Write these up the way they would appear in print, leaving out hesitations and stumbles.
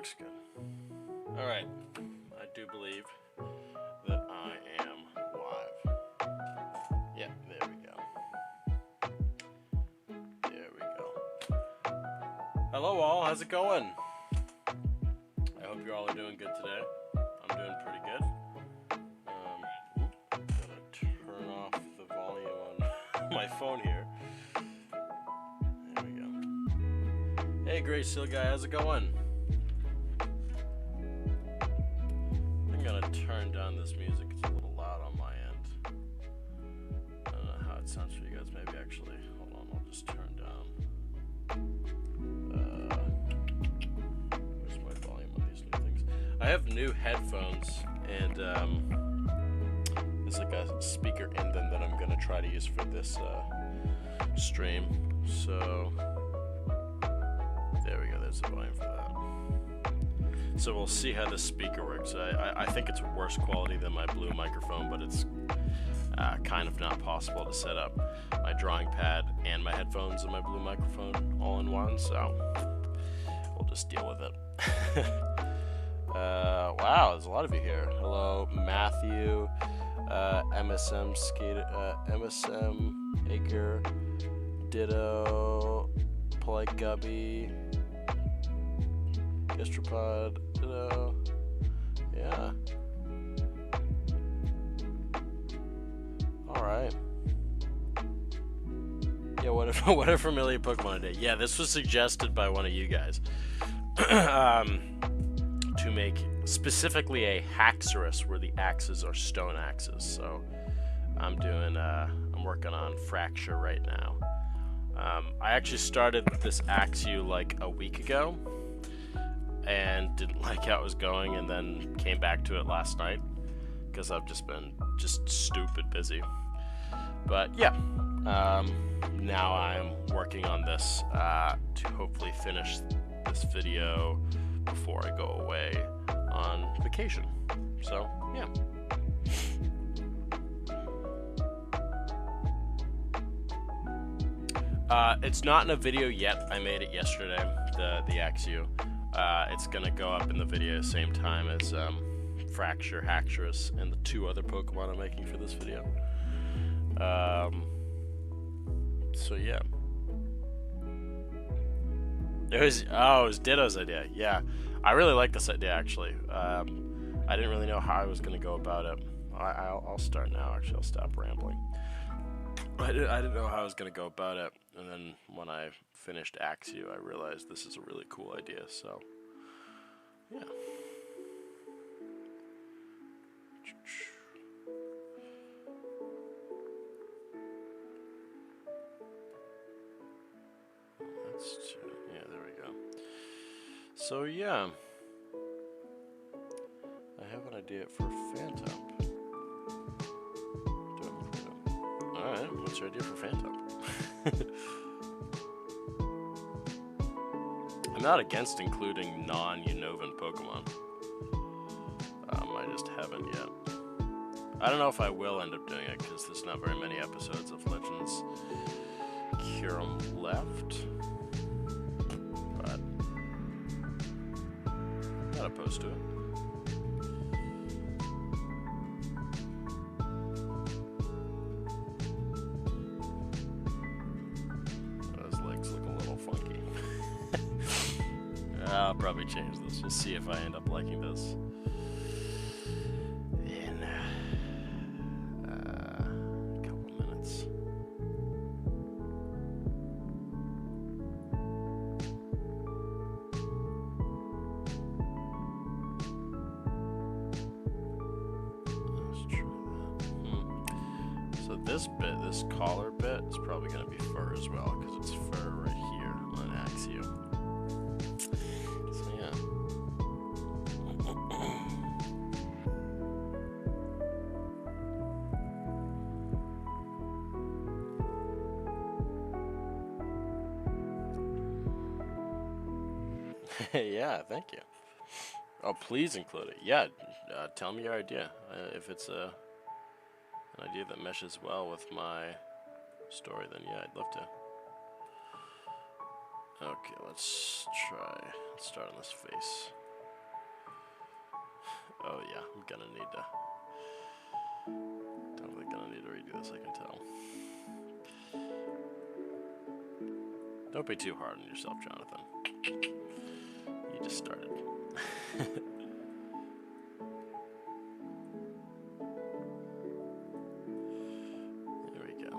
looks good. Alright, I do believe that I am live. Yeah, there we go. There we go. Hello all, how's it going? I hope you all are doing good today. I'm doing pretty good. Gotta turn off the volume on my phone here. There we go. Hey, Great Steel Guy, how's it going? I'm gonna turn down this music. It's a little loud on my end. I don't know how it sounds for you guys. Maybe actually, hold on, I'll just turn down. Where's my volume on these new things? I have new headphones, and there's like a speaker in them that I'm gonna try to use for this stream. So there we go. There's the volume for that. So we'll see how this speaker works. I think it's worse quality than my blue microphone, but it's kind of not possible to set up my drawing pad and my headphones and my blue microphone all in one, so we'll just deal with it. Wow, there's a lot of you here. Hello, Matthew, MSM Skater, MSM Acre, Ditto, Polite Gubby, Gastropod, Ditto, yeah. Alright. Yeah, what a familiar Pokemon today. Yeah, this was suggested by one of you guys. To make specifically a Haxorus where the axes are stone axes. So I'm working on Fraxure right now. I actually started this Axew like a week ago and didn't like how it was going, and then came back to it last night because I've just been stupid busy. But yeah, now I'm working on this to hopefully finish this video before I go away on vacation. So yeah. It's not in a video yet. I made it yesterday, the Axew. It's gonna go up in the video same time as Fraxure, Haxorus, and the two other Pokemon I'm making for this video. So yeah. It was Ditto's idea. Yeah, I really like this idea actually. I didn't really know how I was gonna go about it. I'll start now. Actually, I'll stop rambling. I didn't know how I was gonna go about it, and then when I finished Axew, I realized this is a really cool idea. So yeah. Yeah, there we go. So yeah, I have an idea for Phantom. Alright, what's your idea for Phantom? I'm not against including non-Unnovan Pokemon. I just haven't yet. I don't know if I will end up doing it because there's not very many episodes of Legends Kyurem left. But I'm not opposed to it. Those legs look a little funky. I'll probably change this. We'll see if I end up liking this in a couple minutes. So this collar bit is probably going to be fur as well, because it's fur right here on Axew. So yeah. Yeah, thank you. Oh, please include it. Yeah, tell me your idea. If it's an idea that meshes well with my story, then yeah, I'd love to. Okay, let's start on this face. Oh yeah, I'm gonna need to. Definitely gonna need to redo this, I can tell. Don't be too hard on yourself, Jonathan. You just started. There we go.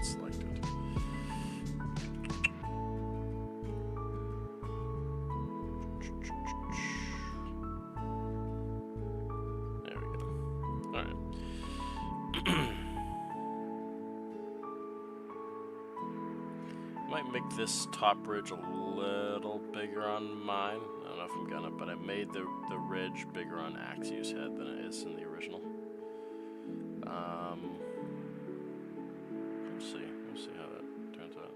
Selected. There we go. Alright. Might make this top ridge a little bigger on mine. I don't know if I'm gonna, but I made the ridge bigger on Axios head than it is in the original. We'll see how that turns out.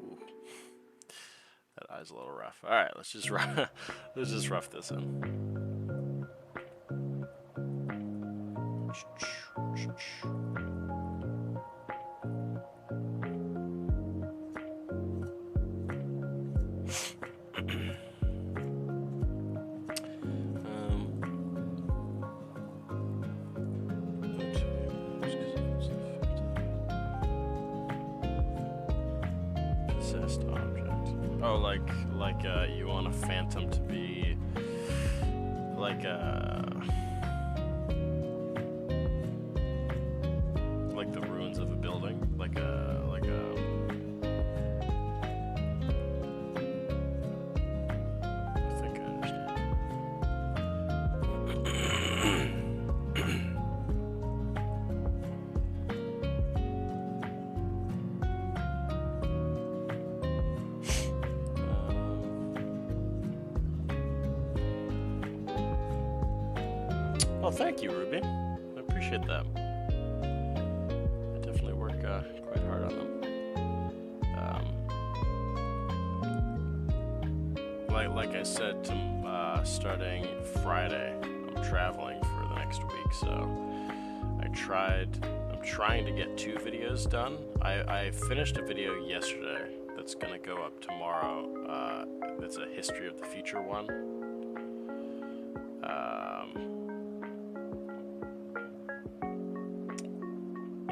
Ooh. That eye's a little rough. All right, let's just rough this in. Object. Oh, like you want a phantom to be like the ruins of a building, like a. I think I understand. Well, thank you, Ruby. I appreciate that. I definitely work quite hard on them. Like I said, starting Friday, I'm traveling for the next week, so I'm trying to get 2 videos done. I finished a video yesterday that's gonna go up tomorrow. That's a history of the future one.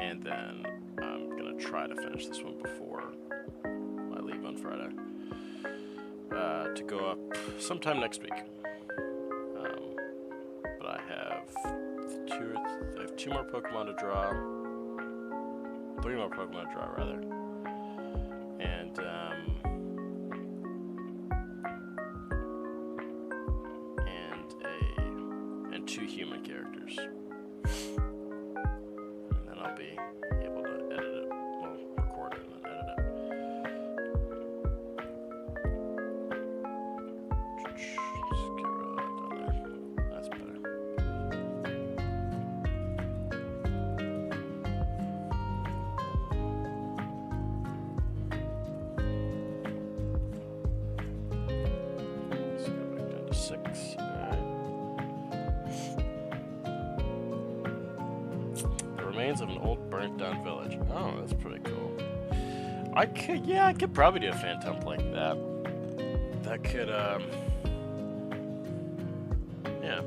And then I'm gonna try to finish this one before I leave on Friday, to go up sometime next week. But I have 2 more Pokemon to draw, 3 more Pokemon to draw rather, and 2 human characters. And then I'll be able to edit it, well, record it and then edit it. Just get rid of that down there. That's better. Let's go back down to 6. Remains of an old burnt down village. Oh, that's pretty cool. I could probably do a phantom like that. That could yeah.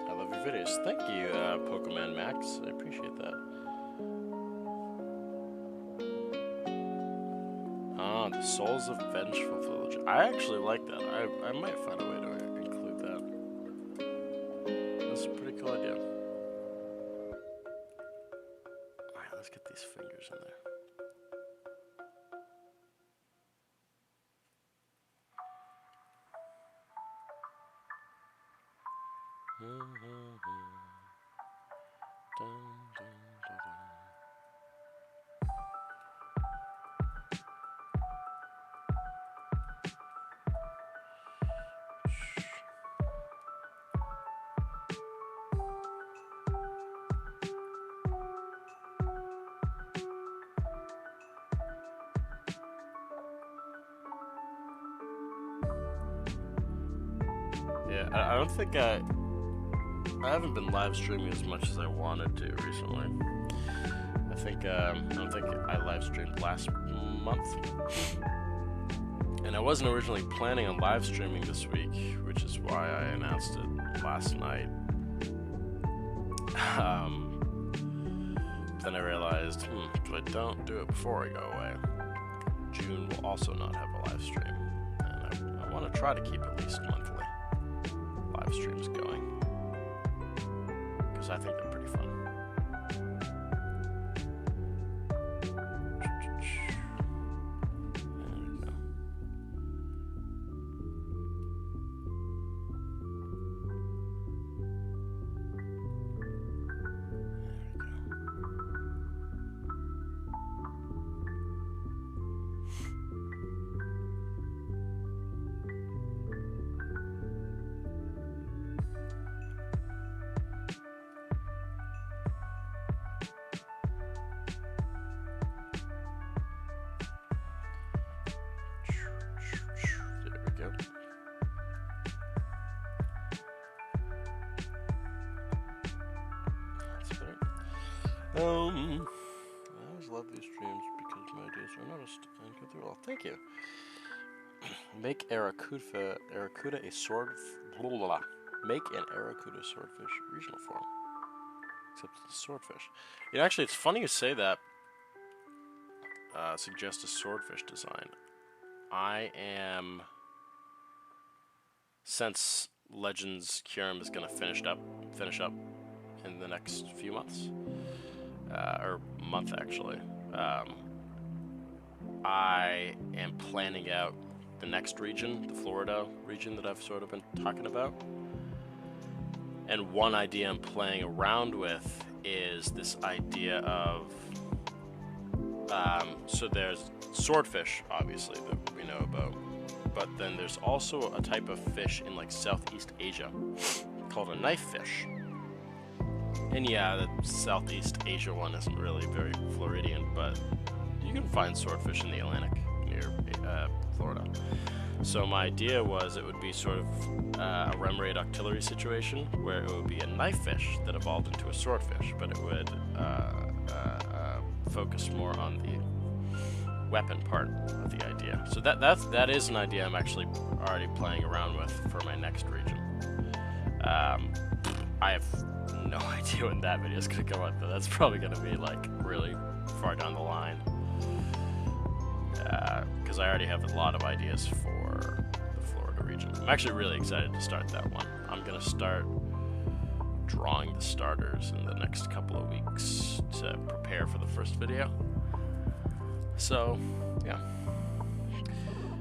I love your videos. Thank you, Pokemon Max. I appreciate that. The Souls of Vengeful Village. I actually like that. I might find a way to include that. That's a pretty cool idea. Alright, let's get these fingers in there. Dun, dun, dun, dun. Yeah, I don't think I haven't been live streaming as much as I wanted to recently. I don't think I live streamed last month. And I wasn't originally planning on live streaming this week, which is why I announced it last night. Then I realized, if I don't do it before I go away, June will also not have a live stream. And I want to try to keep at least monthly live streams going, because I think they're pretty fun. I always love these streams because my ideas are noticed and go through all. Thank you. Make Aracuda a sword. Make an Aracuda swordfish regional form. Except it's a swordfish. Yeah, actually, it's funny you say that. Suggest a swordfish design. I am, since Legends Kyurem is going to finish up in the next few months. Or month actually. I am planning out the next region, the Florida region that I've sort of been talking about. And one idea I'm playing around with is this idea of, so there's swordfish, obviously, that we know about, but then there's also a type of fish in like Southeast Asia called a knife fish. And yeah, the Southeast Asia one isn't really very Floridian, but you can find swordfish in the Atlantic near Florida. So my idea was it would be sort of a Remoraid Octillery situation where it would be a knife fish that evolved into a swordfish, but it would focus more on the weapon part of the idea. So that is an idea I'm actually already playing around with for my next region. I have no idea when that video is going to come out, but that's probably going to be like really far down the line. Because I already have a lot of ideas for the Florida region. I'm actually really excited to start that one. I'm going to start drawing the starters in the next couple of weeks to prepare for the first video. So, yeah.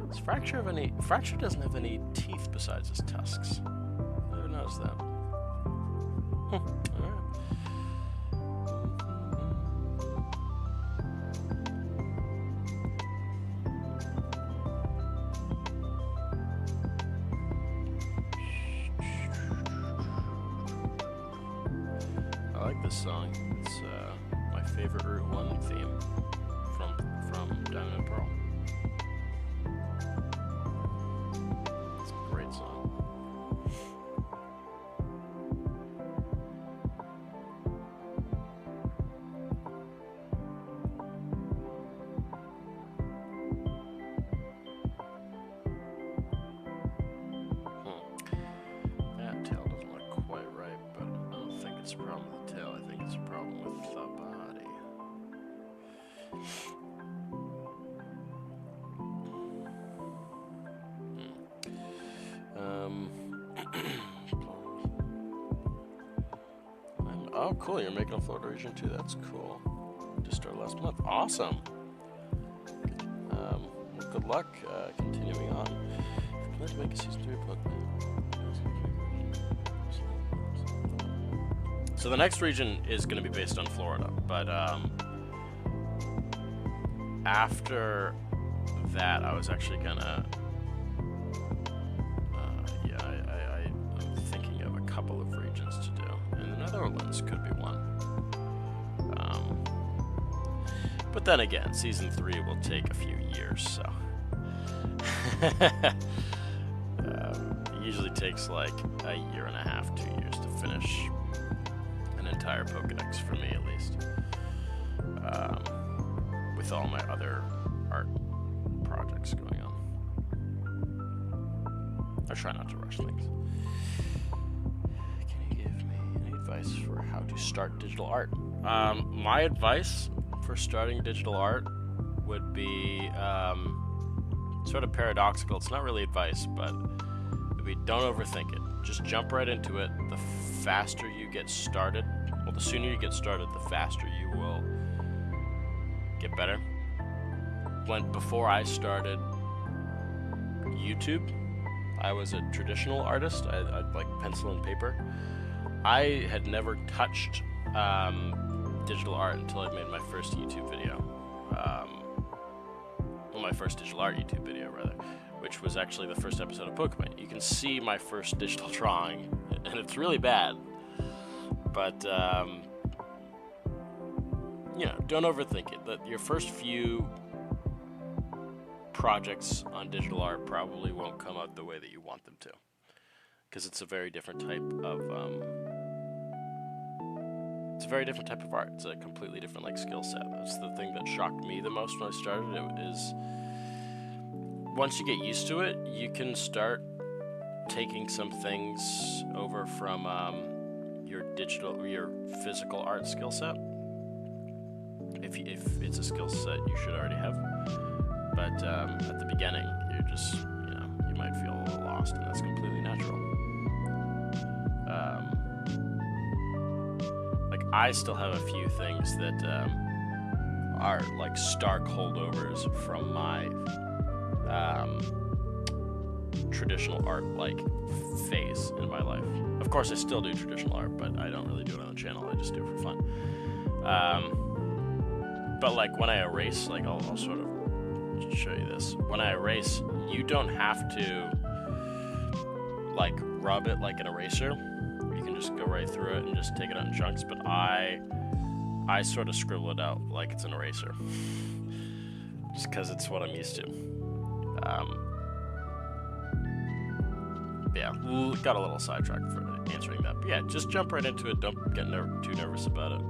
Does Fraxure have any... Fraxure doesn't have any teeth besides his tusks. I never noticed that. Alright. I like this song. It's my favorite Route 1 theme from Diamond and Pearl. It's a great song. That tail doesn't look quite right, but I don't think it's a problem with the tail. I think it's a problem with the body. Oh, cool! You're making a Florida region too. That's cool. Just started last month. Awesome. Well, good luck continuing on. If you plan to make a season 3 Pokemon. So the next region is going to be based on Florida, but after that, I was actually gonna. I'm thinking of a couple of regions to do, and the Netherlands could be one. But then again, season 3 will take a few years, so. usually takes like a year and a half, 2 years to finish an entire Pokedex, for me at least. With all my other art projects going on. I try not to rush things. Can you give me any advice for how to start digital art? My advice for starting digital art would be sort of paradoxical. It's not really advice, but it would be don't overthink it. Just jump right into it. The faster you get started, well, the sooner you get started, the faster you will get better. Before I started YouTube, I was a traditional artist. I'd like pencil and paper. I had never touched digital art until I made my first YouTube video. Well, my first digital art YouTube video, rather, which was actually the first episode of Pokemon. You can see my first digital drawing, and it's really bad. But, you know, don't overthink it. Your first few projects on digital art probably won't come out the way that you want them to, because it's a very different type of art. It's a completely different like skill set. That's the thing that shocked me the most when I started. It is once you get used to it, you can start taking some things over from your physical art skill set. If it's a skill set you should already have. But at the beginning, you're just, you might feel a little lost, and that's completely natural. Like, I still have a few things that are, like, stark holdovers from my traditional art, like, phase in my life. Of course, I still do traditional art, but I don't really do it on the channel. I just do it for fun. But, like, when I erase, like, I'll sort of show you this. When I erase, you don't have to like rub it like an eraser. You can just go right through it and just take it out in chunks, but I sort of scribble it out like it's an eraser. Just because it's what I'm used to. Yeah, got a little sidetracked for answering that. But yeah, just jump right into it. Don't get too nervous about it.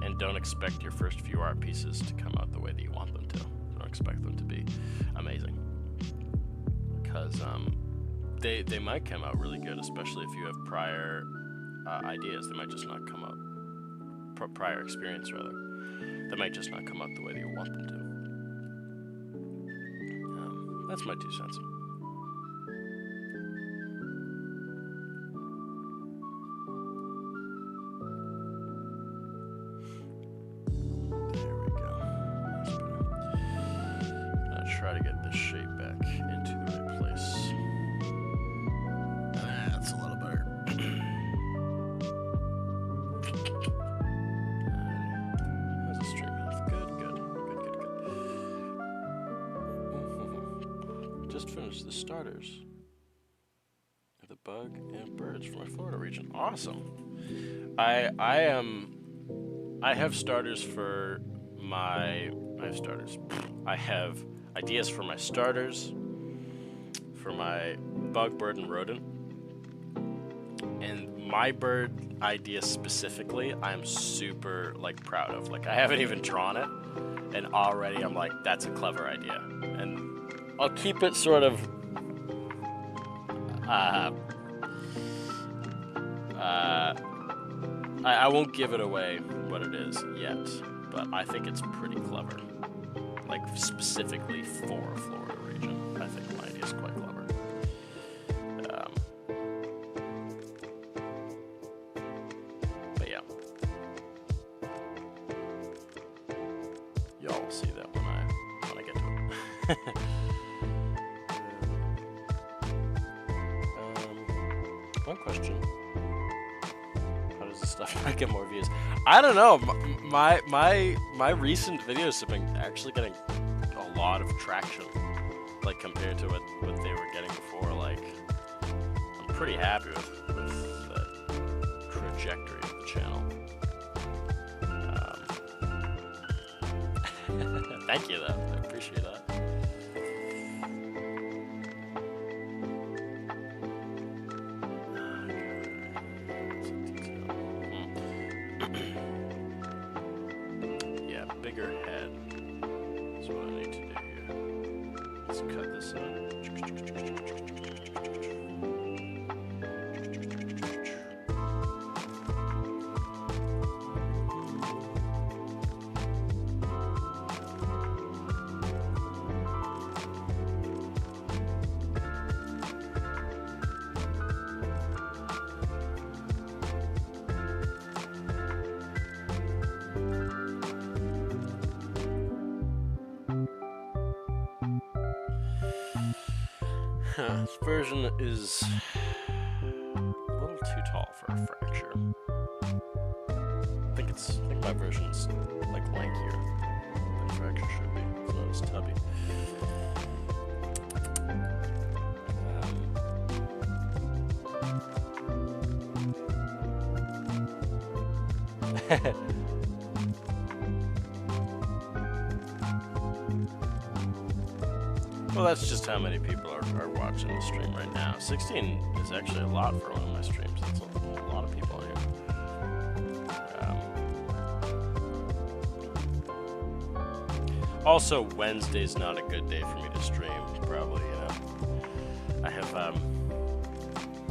And don't expect your first few art pieces to come out the way that you want them to. Don't expect them to be amazing, because they might come out really good, especially if you have prior ideas. They might just not come out prior experience, rather. They might just not come out the way that you want them to. That's my 2 cents. Try to get this shape back into the right place. That's a little better. How's the stream health? Good. Just finished the starters of the bug and birds from my Florida region. Awesome. I have starters for my. I have ideas for my starters, for my bug, bird, and rodent. And my bird idea specifically, I'm super, like, proud of. Like, I haven't even drawn it, and already I'm like, that's a clever idea. And I'll keep it sort of, I won't give it away what it is yet, but I think it's pretty clever. Like, specifically for a Florida region. I think my idea is quite clever. But yeah. Y'all will see that when I get to it. One question. How does this stuff get more views? I don't know. My recent videos have been actually getting a lot of traction, like, compared to what they were getting before. Like, I'm pretty happy with the trajectory of the channel. Thank you, though. I appreciate that. bigger head is what I need to do here. Let's cut this out. This version is a little too tall for a Fraxure. I think my version's like lankier than Fraxure should be. It's not as tubby. Well, that's just how many people are watching the stream right now. 16 is actually a lot for one of my streams. That's a lot of people here. Also, Wednesday's not a good day for me to stream. Probably, you know.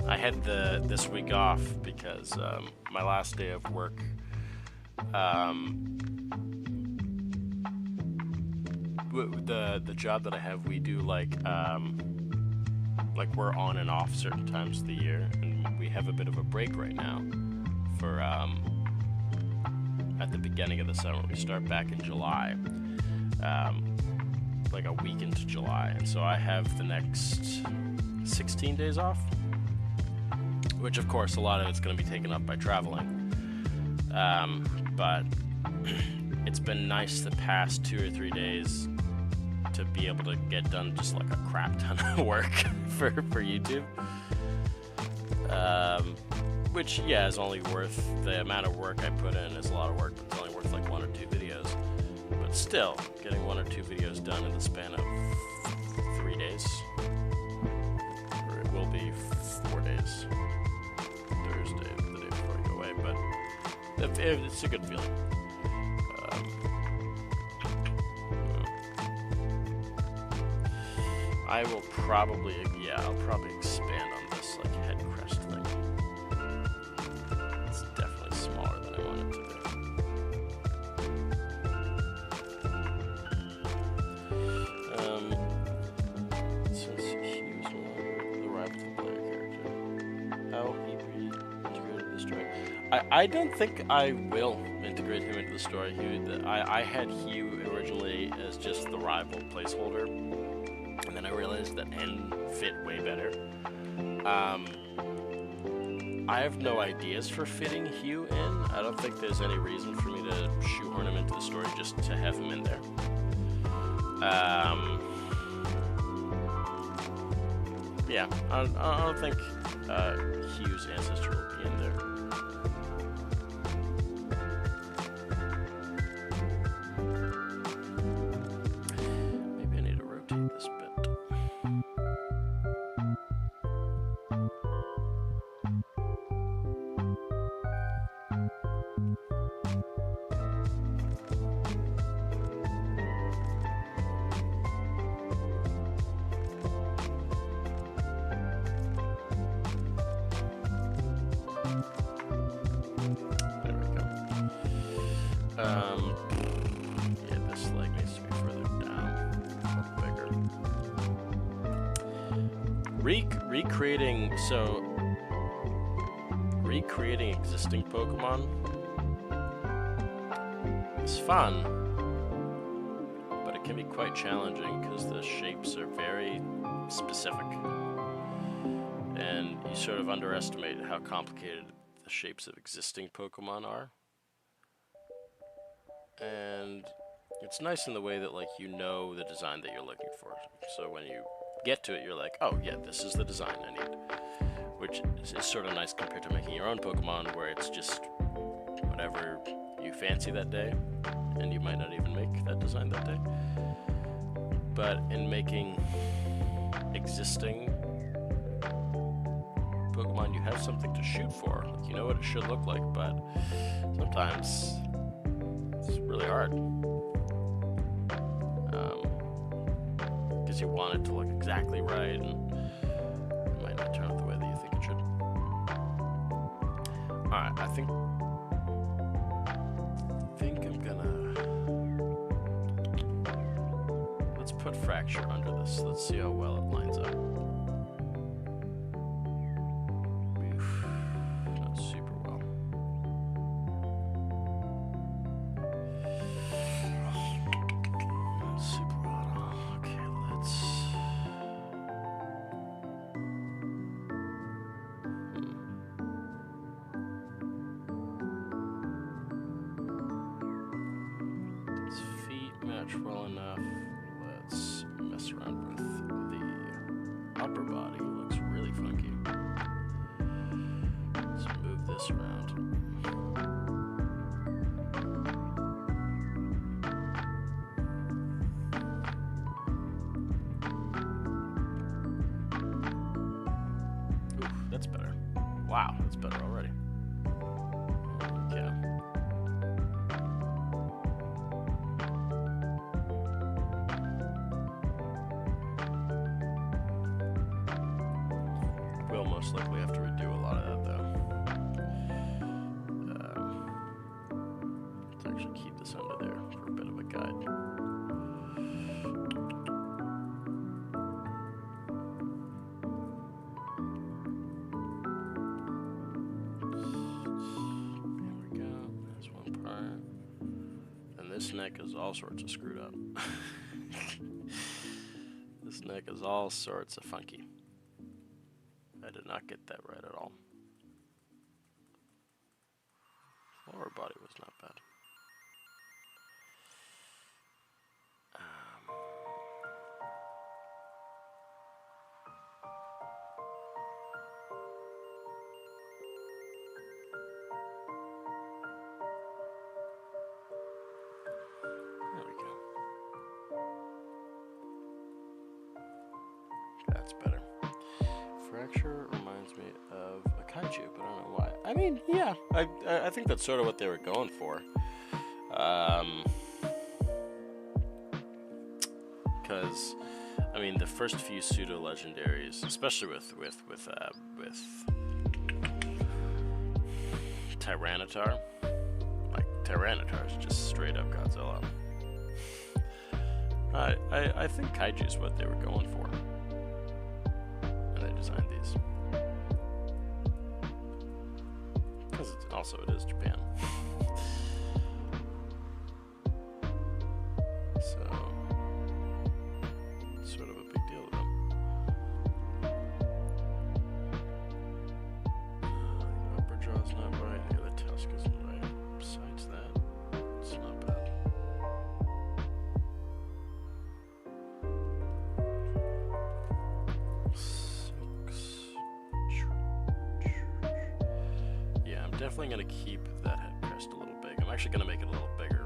I had this week off because my last day of work. The job that I have, we do like we're on and off certain times of the year, and we have a bit of a break right now for at the beginning of the summer. We start back in July, like a week into July, and so I have the next 16 days off, which of course a lot of it's going to be taken up by traveling, but it's been nice the past 2 or 3 days to be able to get done just like a crap ton of work for YouTube. Which, yeah, is only worth the amount of work I put in. Is a lot of work, but it's only worth like 1 or 2 videos. But still, getting 1 or 2 videos done in the span of 3 days, or it will be 4 days. Thursday, the day before I go away, but it's a good feeling. I will probably, I'll probably expand on this like head crest thing. It's definitely smaller than I want it to be. Since Hugh's the rival to the player character, how he integrated the story? I don't think I will integrate him into the story. I had Hugh originally as just the rival placeholder. And then I realized that N fit way better. I have no ideas for fitting Hugh in. I don't think there's any reason for me to shoehorn him into the story just to have him in there. Yeah, I don't think Hugh's ancestor will be in there. Maybe I need to rotate this bit. Yeah, this leg needs to be further down, a bigger. Recreating existing Pokemon is fun, but it can be quite challenging because the shapes are very specific, and you sort of underestimate how complicated the shapes of existing Pokemon are. And it's nice in the way that, like, you know the design that you're looking for. So when you get to it, you're like, oh yeah, this is the design I need. Which is sort of nice compared to making your own Pokemon, where it's just whatever you fancy that day, and you might not even make that design that day. But in making existing Pokemon, you have something to shoot for. Like, you know what it should look like, but sometimes it's really hard. because you want it to look exactly right, and it might not turn out the way that you think it should. Alright, I think I'm gonna... Let's put Fraxure under this. Let's see how well it lines up. Oof, not super well. Not super well at all. Okay, let's... His feet match well enough. Let's mess around with the upper body. It looks really funky. Let's move this around. Ooh, that's better. Wow, that's better already. Okay. We'll most likely have to redo a lot of that, though. Let's actually keep this under there for a bit of a guide. There we go. There's one part. And this neck is all sorts of screwed up. This neck is all sorts of funky. I did not get that right at all. Lower body was not bad. There we go. That's better. Fraxure reminds me of a kaiju, but I don't know why. I mean, yeah, I think that's sort of what they were going for. Because, I mean, the first few pseudo-legendaries, especially with Tyranitar, like, Tyranitar is just straight up Godzilla. I think kaiju is what they were going for. Designed these because also it is Japan. So it's sort of a big deal to them. The upper jaw's not right, the other tusk isn't right. Besides that, it's not bad. Definitely going to keep that head crest a little big. I'm actually going to make it a little bigger.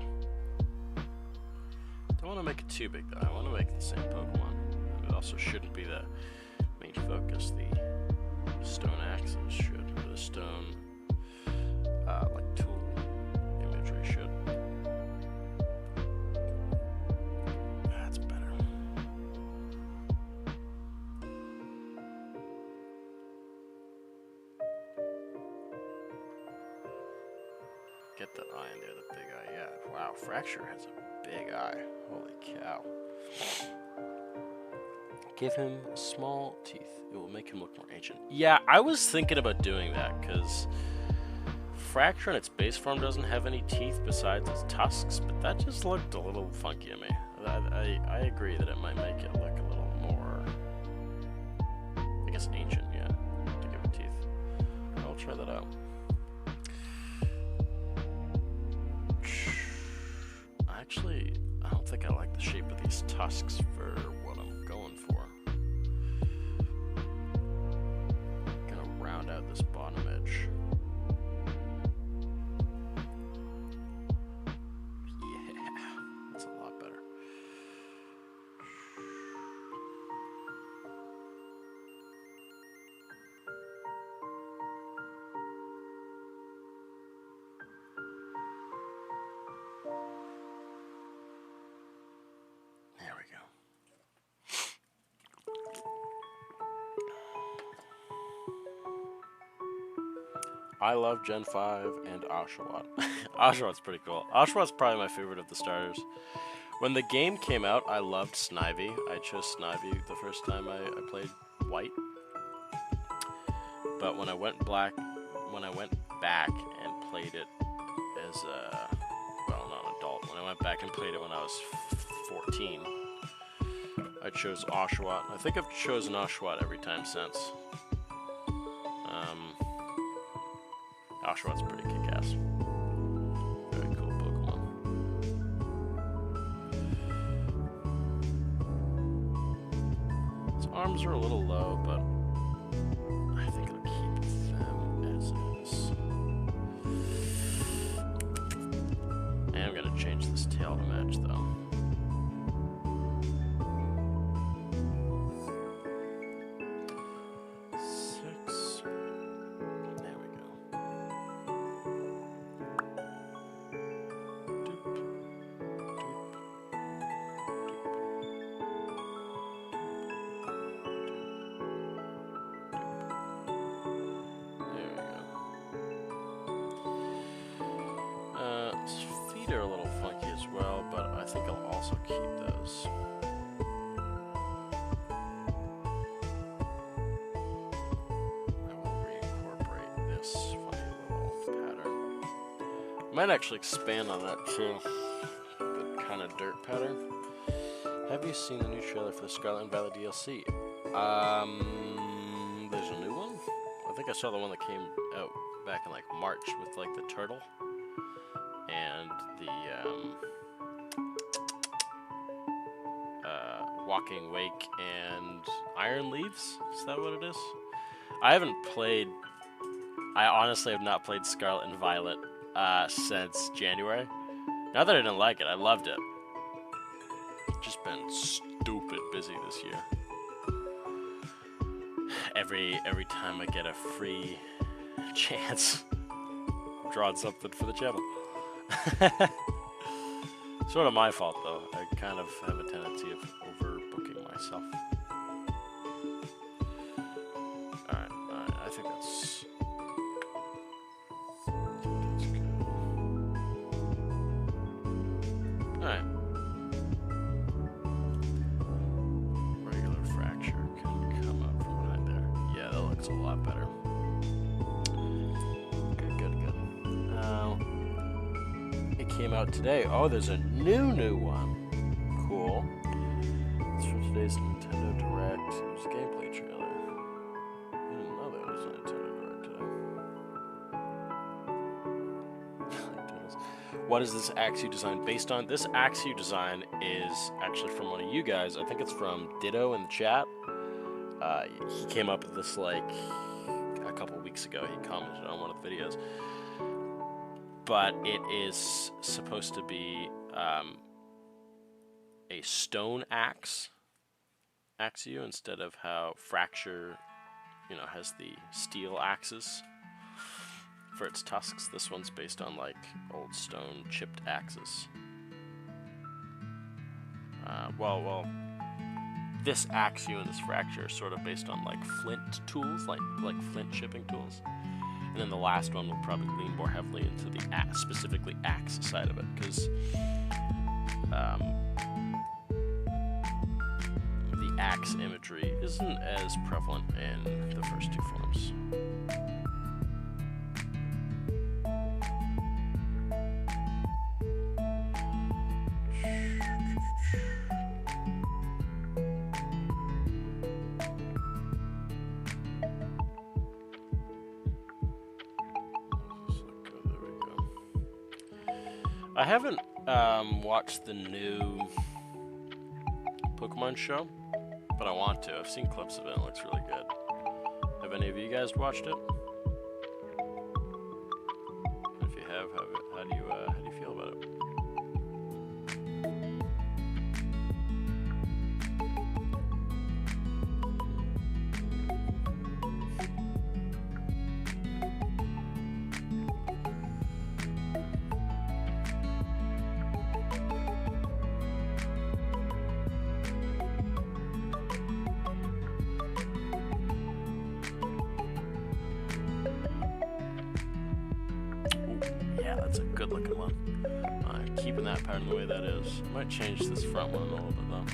Don't want to make it too big though. I want to make the same Pokemon. It also shouldn't be the main focus. The stone axes should, or the stone like tool imagery should. That's better. Get that eye in there, the big eye. Yeah, wow, Fraxure has a big eye. Holy cow. Give him small teeth. It will make him look more ancient. Yeah, I was thinking about doing that, because Fraxure in its base form doesn't have any teeth besides its tusks, but that just looked a little funky to me. I agree that it might make it look a little more, I guess, ancient, yeah, to give it teeth. I'll try that out. Actually, I don't think I like the shape of these tusks for what I'm going for. I'm gonna round out this bottom edge. Yeah, that's a lot better. There we go. I love Gen 5 and Oshawott. Oshawott's pretty cool. Oshawott's probably my favorite of the starters. When the game came out, I loved Snivy. I chose Snivy the first time I played White. But when I went back and played it as a, well, not an adult, when I went back and played it when I was 14, I chose Oshawott. I think I've chosen Oshawott every time since. Oshawott's pretty kick-ass. Very cool Pokemon. His arms are a little low, but I think I'll keep them as is. I am gonna change this tail to match, though. They're a little funky as well, but I think I'll also keep those. I will reincorporate this funny little pattern. I might actually expand on that too. The kind of dirt pattern. Have you seen the new trailer for the Scarlet and Violet DLC? There's a new one? I think I saw the one that came out back in like March with like the turtle. And the Walking Wake and Iron Leaves. Is that what it is? I honestly have not played Scarlet and Violet since January. Not that I didn't like it, I loved it. Just been stupid busy this year. Every time I get a free chance, I'm drawing something for the channel. Sort of my fault, though. I kind of have a tendency of overbooking myself. Alright, I think that's good. Alright. Regular Fraxure can come up from behind there. Yeah, that looks a lot better. Good. Now, it came out today. Oh, there's a new one. Cool. It's from today's Nintendo Direct. There's a gameplay trailer. I didn't know there was a Nintendo Direct today. What is this Axew design based on? This Axew design is actually from one of you guys. I think it's from Ditto in the chat. He came up with this like a couple weeks ago. He commented on one of the videos. But it is supposed to be a stone axe Axew instead of how Fraxure, has the steel axes for its tusks. This one's based on like old stone chipped axes. This Axew and this Fraxure are sort of based on like flint tools, like flint chipping tools. And then the last one will probably lean more heavily into the specifically axe side of it, because the axe imagery isn't as prevalent in the first two forms. I haven't watched the new Pokemon show, but I want to. I've seen clips of it. It looks really good. Have any of you guys watched it? If you have, how do you feel about it? good looking one. I'm keeping that pattern the way that is. I might change this front one a little bit though.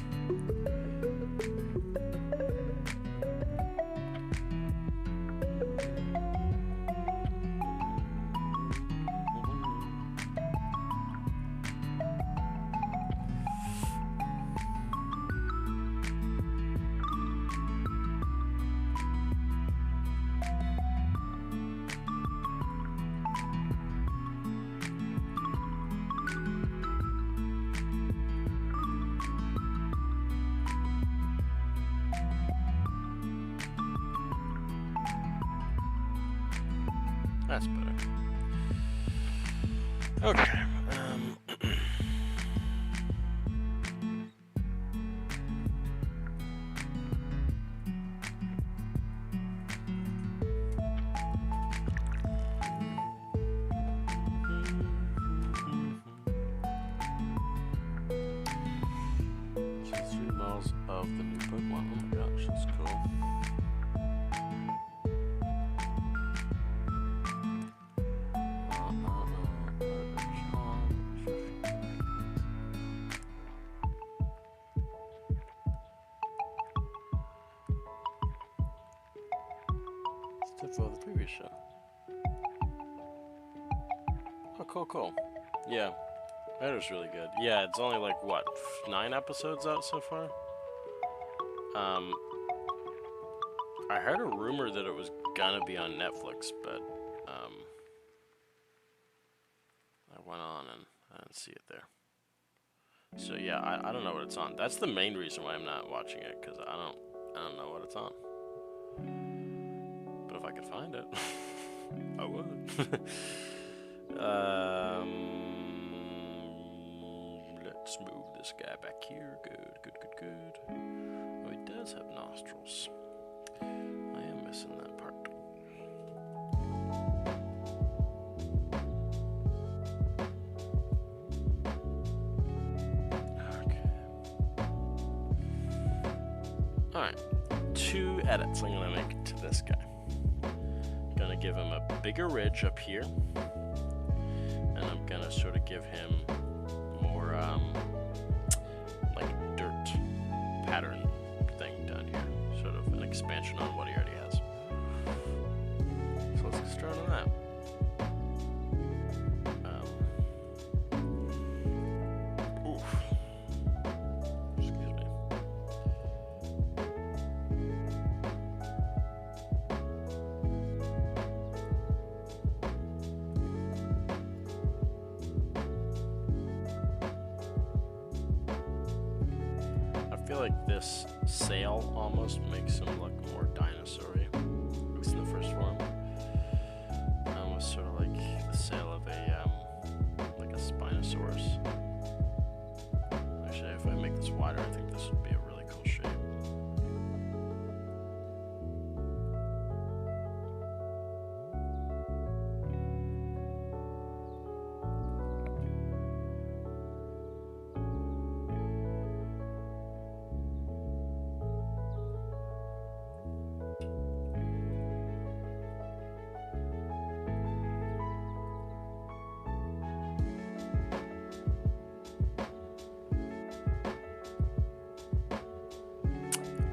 That's better. Okay. Just 3 miles of the new Pokemon. Oh my gosh, that's cool. For the previous show. Oh, cool, cool. Yeah, that was really good. Yeah, it's only like, what, 9 episodes out so far? I heard a rumor that it was gonna be on Netflix, but, I went on and I didn't see it there. So yeah, I don't know what it's on. That's the main reason why I'm not watching it, because I don't know what it's on. But if I could find it, I would. Let's move this guy back here. Good, good, good, good. Oh, he does have nostrils. I am missing that part. Okay. Alright. 2 edits I'm gonna make to this guy. Gonna give him a bigger ridge up here, and I'm gonna sort of give him more like dirt pattern thing down here, sort of an expansion on what he already has. So let's get started on that. Oof. Excuse me. I feel like this sail almost makes him look more dinosaur-y, at least in the first form. Almost sort of like the sail of a Spinosaurus. Actually, if I make this wider, I think this would be a really cool shape.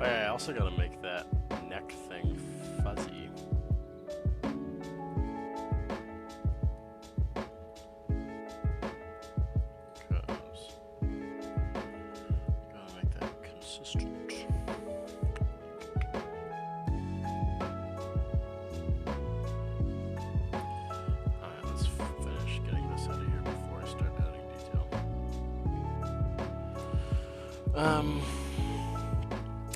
Oh, yeah, I also gotta make that neck thing fuzzy. Because gotta make that consistent. Alright, let's finish getting this out of here before I start adding detail.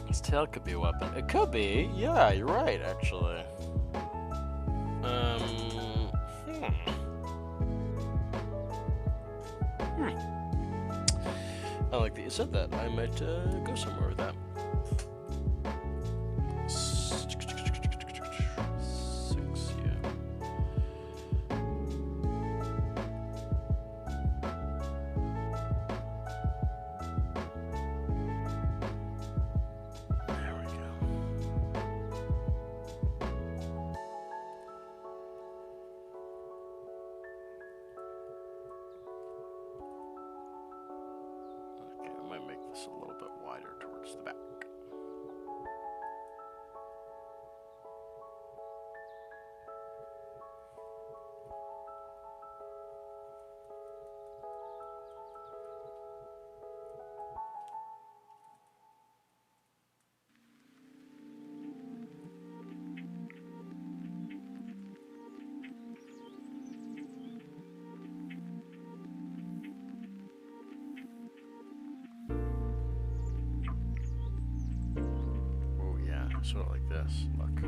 His tail could be a weapon. It could be. Yeah, you're right, actually. I like that you said that. I might go somewhere with that. 6, yeah. There we go. this a little bit wider towards the back. Sort of like this, look.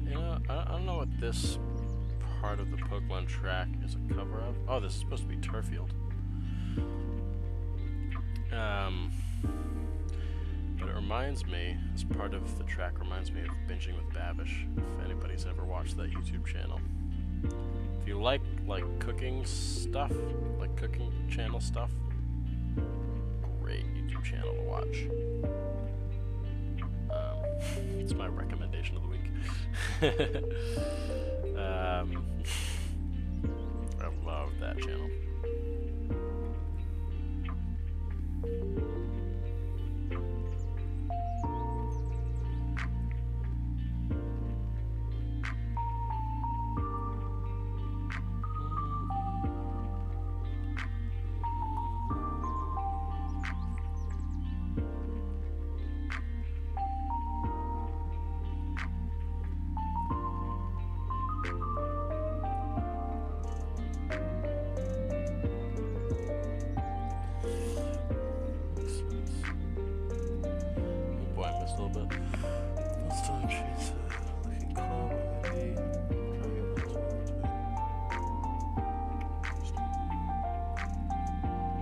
You know, I don't know what this part of the Pokemon track is a cover of. Oh, this is supposed to be Turfield. But it reminds me, this part of the track reminds me of Binging with Babish, if anybody's ever watched that YouTube channel. If you like cooking stuff, like cooking channel stuff, great YouTube channel to watch. It's my recommendation of the week. I love that channel.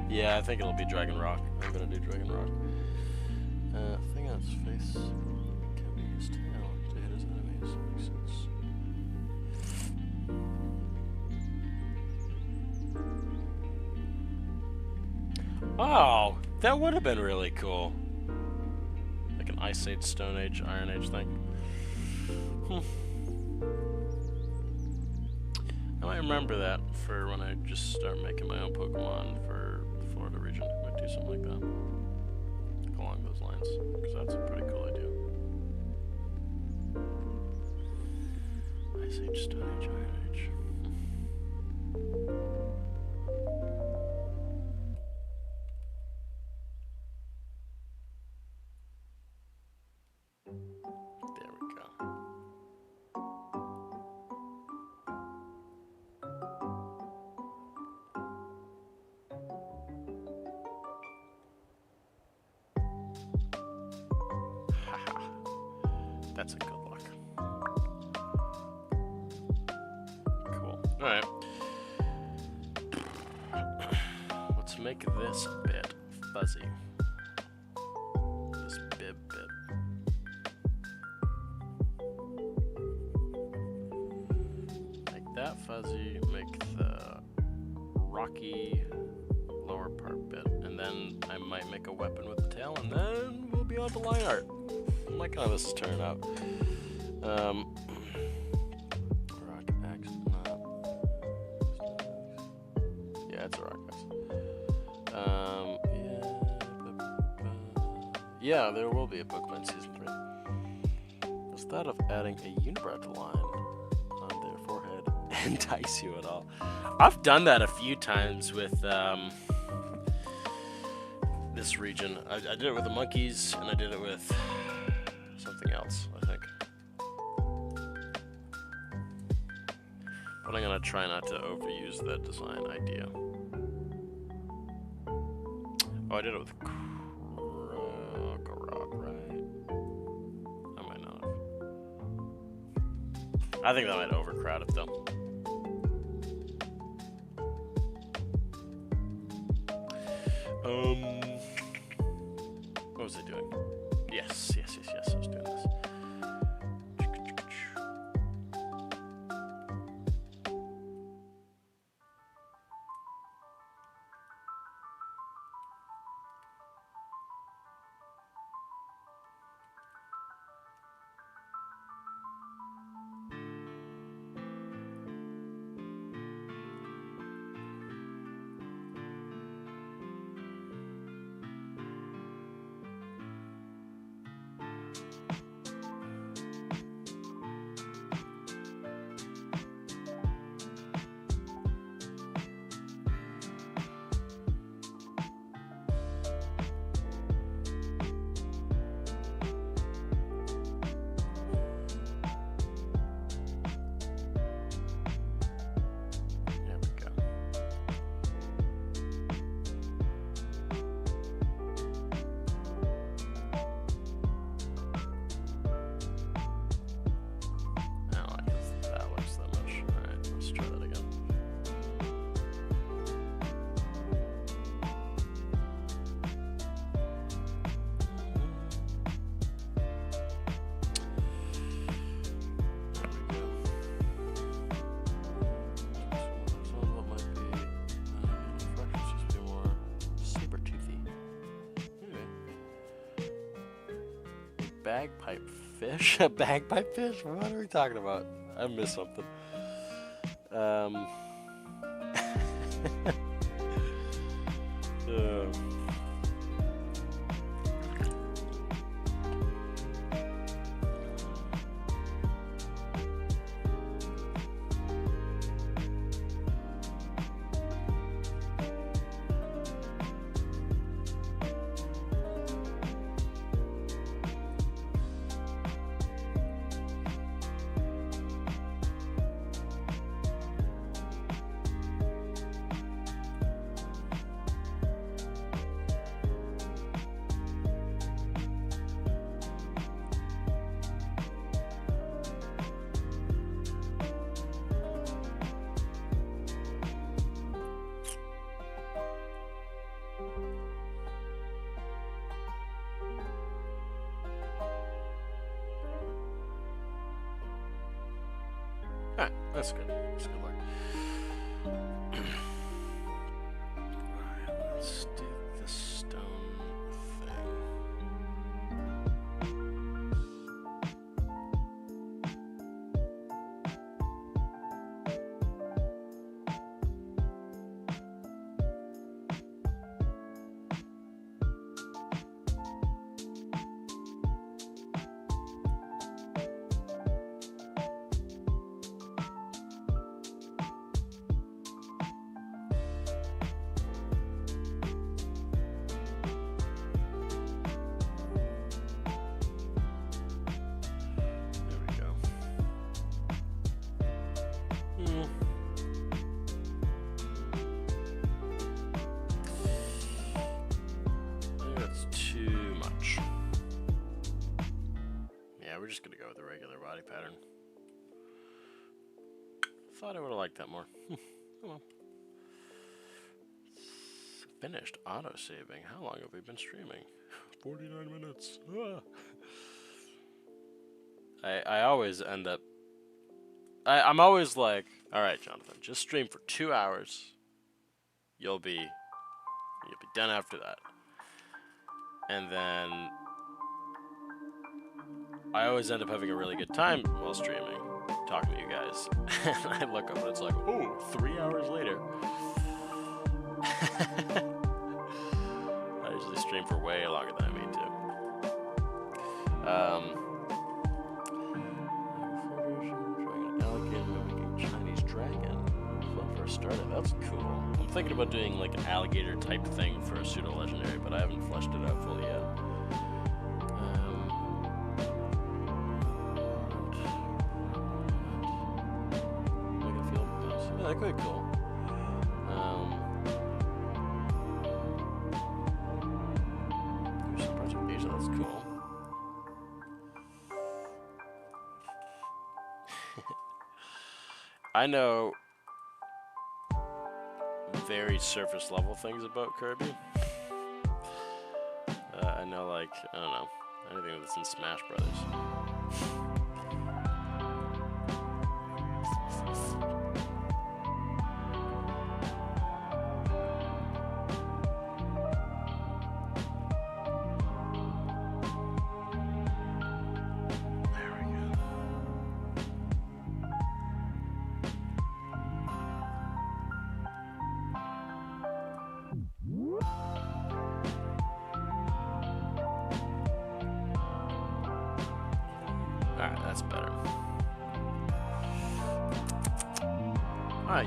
Yeah, I think it'll be Dragon Rock. I'm gonna do Dragon Rock. Thing on its face can be his tail to hit his enemies. Makes sense. Oh, that would have been really cool. Like an Ice Age, Stone Age, Iron Age thing. I might remember that for when I just start making my own Pokemon for the Florida region. I might do something like that. Like along those lines. Because that's a pretty cool idea. Ice Age, Stone Age, Iron Age. There we go. That's a good look. Cool. Alright. Let's make this bit fuzzy. This bib bit. Make that fuzzy, make the rocky lower part bit, and then I might make a weapon with the tail, and then we'll be on to line art. I like how this is turning out. Rock axe, yeah, it's a rock axe. Yeah, there will be a Pokemon Season 3. Is that of adding a unibrow line on their forehead entice you at all? I've done that a few times with this region. I did it with the monkeys, and I did it with something else, I think. But I'm gonna try not to overuse that design idea. Oh, I did it with Krogorok, right? I might not have. I think that might overcrowd it, though. What was I doing? Yes, I was doing this. bagpipe fish? A bagpipe fish? What are we talking about? I missed something. Um. Alright, that's good. That's good luck. Alright, let's do the stone thing. We're just gonna go with the regular body pattern. Thought I would have liked that more. Oh well. Finished auto-saving. How long have we been streaming? 49 minutes. Ah. I always end up... I'm always like, alright, Jonathan, just stream for 2 hours. You'll be done after that. And then... I always end up having a really good time while streaming, talking to you guys. And I look up and it's like, oh, 3 hours later. I usually stream for way longer than I mean to. Alligator mimicking Chinese dragon. Fun for a starter. That's cool. I'm thinking about doing like an alligator type thing for a pseudo legendary, but I haven't fleshed it out fully yet. That could be cool. There's some parts of Asia that's cool. I know very surface level things about Kirby. I know, like, I don't know, anything that's in Smash Brothers.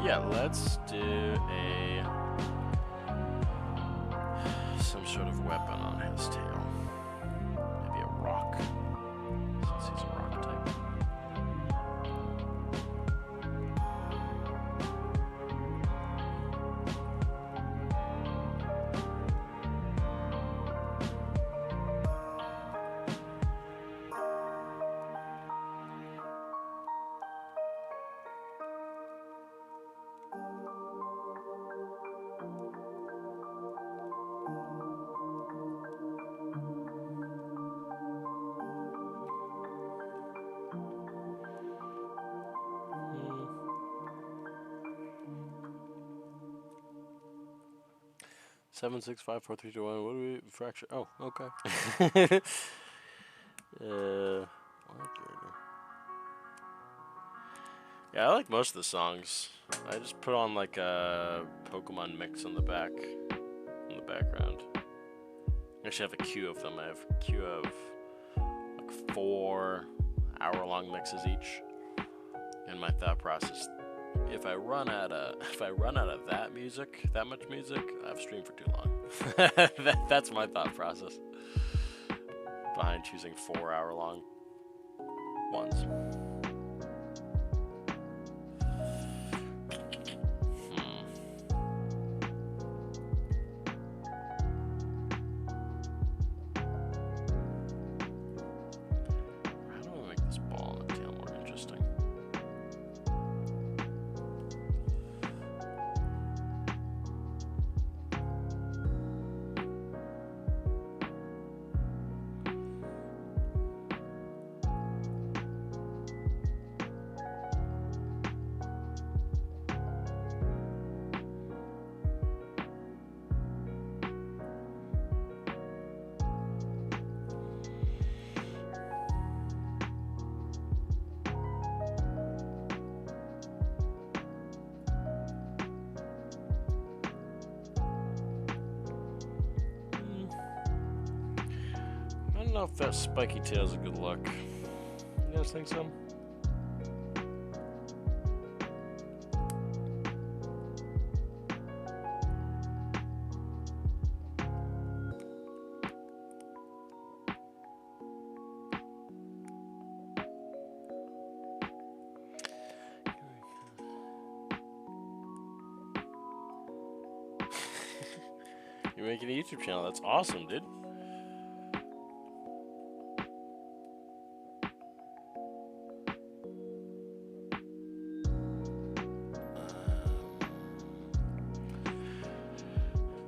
Yeah, let's do some sort of weapon on his tail. Maybe a rock, since he's a rock type. Seven, 6, 5, 4, 3, 2, 1. What do we fracture? Oh, okay. Yeah, I like most of the songs. I just put on like a Pokemon mix in the background. I actually have a queue of them. I have a queue of like 4 hour-long mixes each. And my thought process: if I run out of that much music, I've streamed for too long. That's my thought process behind choosing 4 hour-long ones. I don't know if that spiky tail's a good look. You guys think so? You're making a YouTube channel. That's awesome, dude.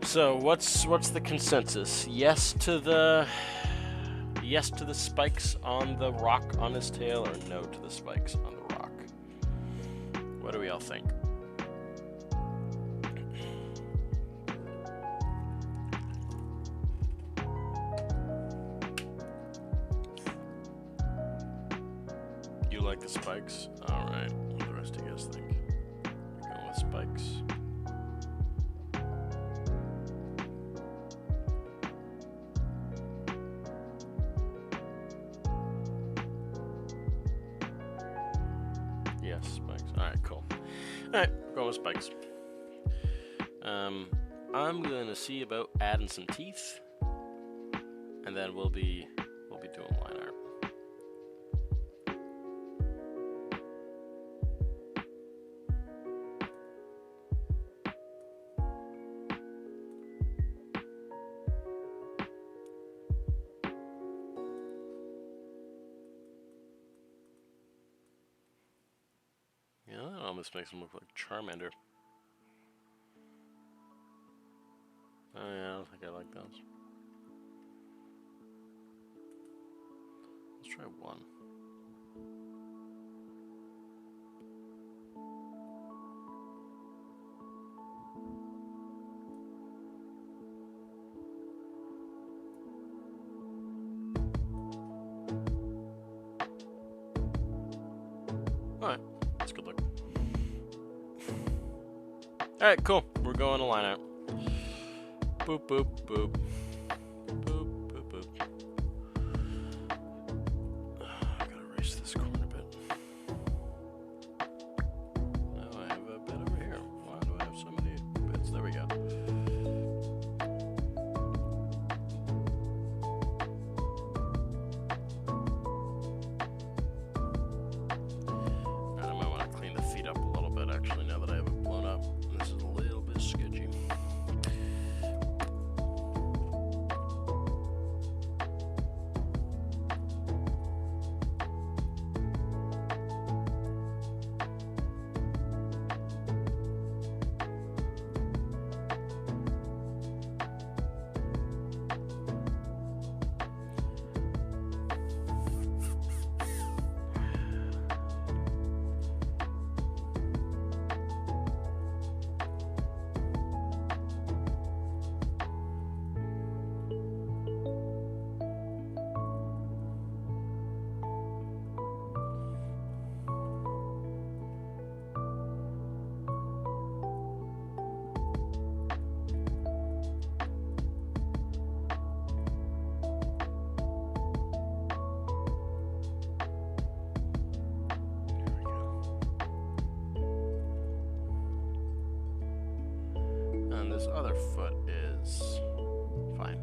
So what's the consensus? Yes to the spikes on the rock on his tail, or no to the spikes on the rock? What do we all think? You like the spikes? All right. What do the rest of you guys think? Going with spikes. Yes, spikes. Alright, cool. Alright, going with spikes. I'm gonna see about adding some teeth, and then we'll be doing line art. Yeah, that almost makes him look like Charmander. Oh yeah, I don't think I like those. Let's try one. Alright, that's a good look. Alright, cool. We're going to line out. Boop, boop, boop. Boop, boop, boop. I gotta erase this corner a bit. Now I have a bit over here. Why do I have so many bits? There we go. Alright, I might want to clean the feet up a little bit, actually, now that I have it blown up. This is a little bit sketchy. His other foot is fine.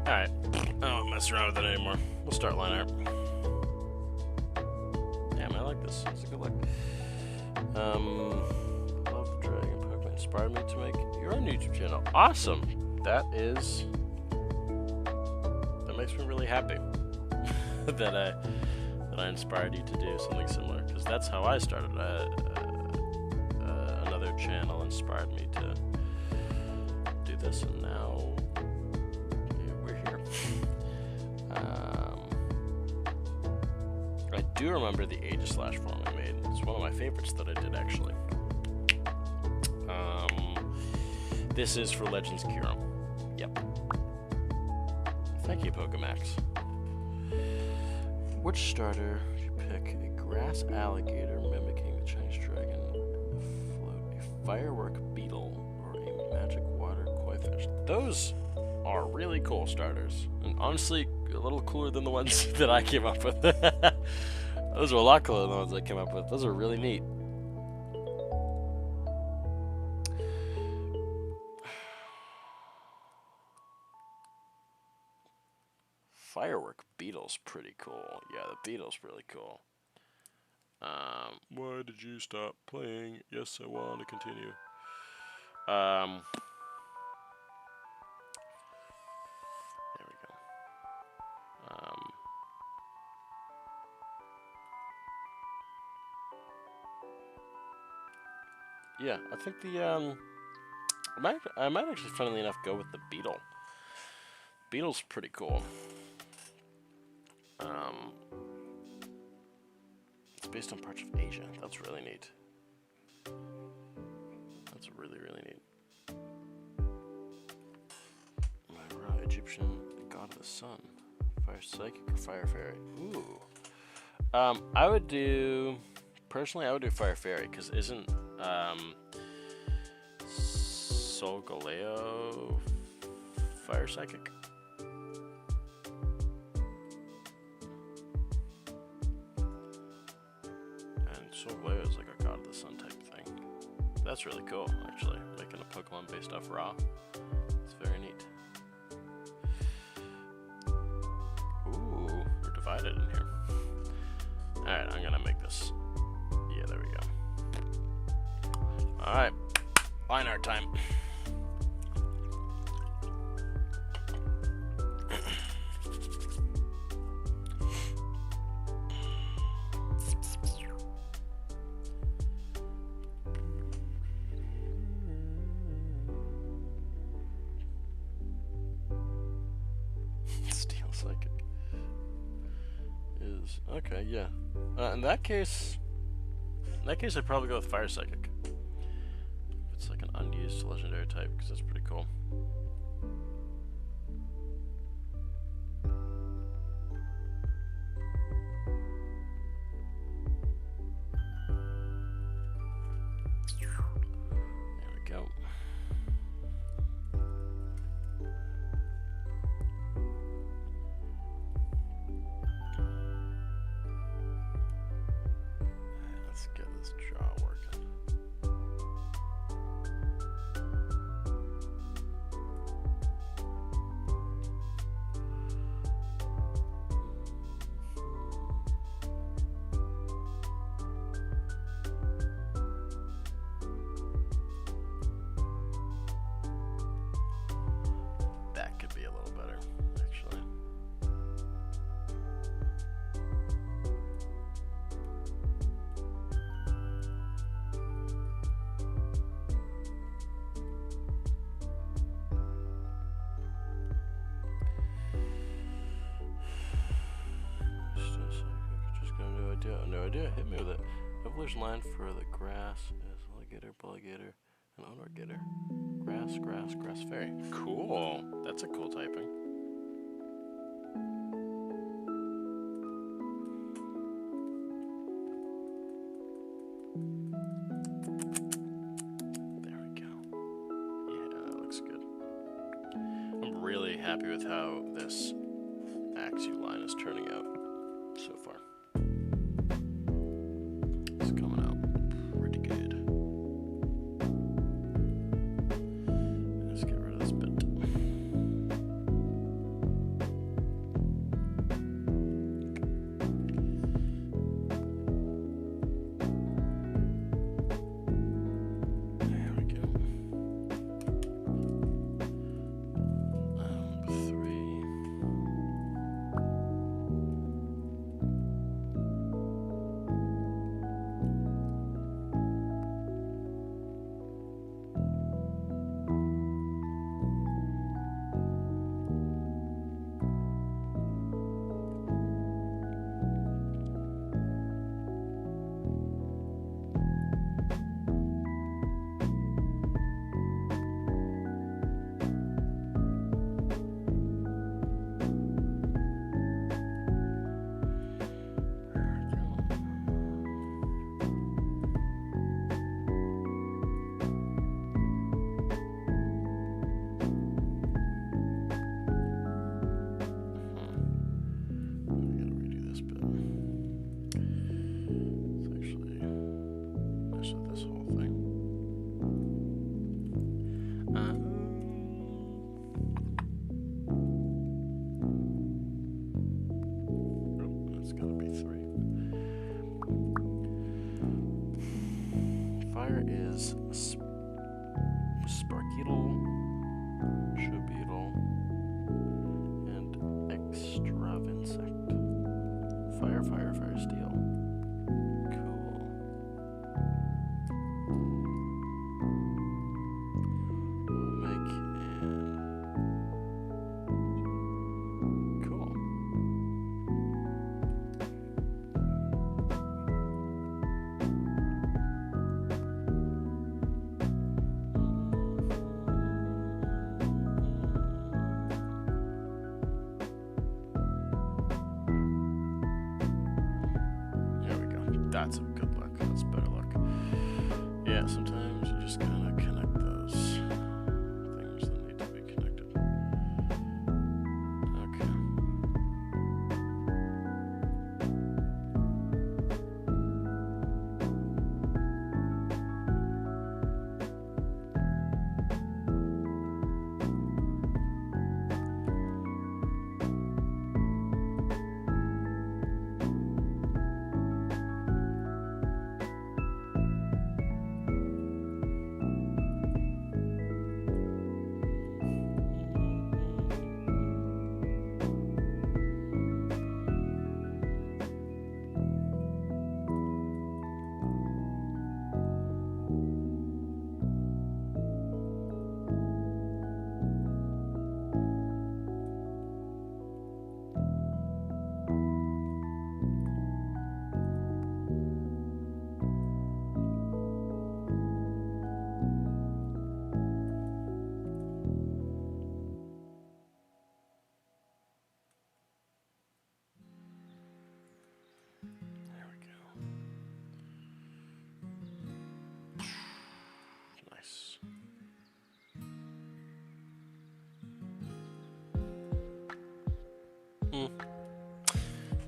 Alright, I won't mess around with it anymore. We'll start line art. Damn, I like this. It's a good look. Love the Dragon Pokemon inspired me to make your own YouTube channel. Awesome! That makes me really happy that I inspired you to do something similar, because that's how I started. Another channel inspired me to do this, and now we're here. I do remember the Aegislash form I made. It's one of my favorites that I did, actually. This is for Legends Kyurem. Yep. Thank you, Pokemax. Which starter would you pick? A grass alligator mimicking the Chinese dragon, a firework beetle, or a magic water koi fish? Those are really cool starters, and honestly, a little cooler than the ones that I came up with. Those are a lot cooler than the ones I came up with. Those are really neat. Firework beetle's pretty cool. Yeah, the beetle's really cool. Why did you stop playing? Yes, I want to continue. There we go. Yeah, I think the I might actually, funnily enough, go with the beetle. Beetle's pretty cool. It's based on parts of Asia. That's really neat. That's really, really neat. Ra, Egyptian god of the sun. Fire psychic or fire fairy? Ooh. I would do... Personally, I would do fire fairy, because isn't Solgaleo fire psychic? Solgaleo is like a god of the sun type thing. That's really cool, actually. Making a Pokemon based off Ra. It's very neat. Ooh, we're divided in here. Alright, I'm gonna make this. Yeah, there we go. Alright, line art time. Okay, yeah. In that case, I'd probably go with Fire Psychic. It's like an unused legendary type, because that's pretty cool. There we go. Let's get this jaw working. No idea. Hit me with it. Evolution line for the grass is alligator, bulligator, and unorgator. Grass, grass, grass fairy. Cool. That's a cool typing. There we go. Yeah, that looks good. I'm really happy with how this Axu line is turning out so far. It's coming out pretty good. Let's get rid of this bit. There we go. Is Sparkeetle, Shobeetle, and Extravansect. Fire, fire, fire, steel. Cool. We'll make it cool. That's a good luck. That's better luck. Yeah, sometimes you just gotta connect those things that need to be connected. Okay.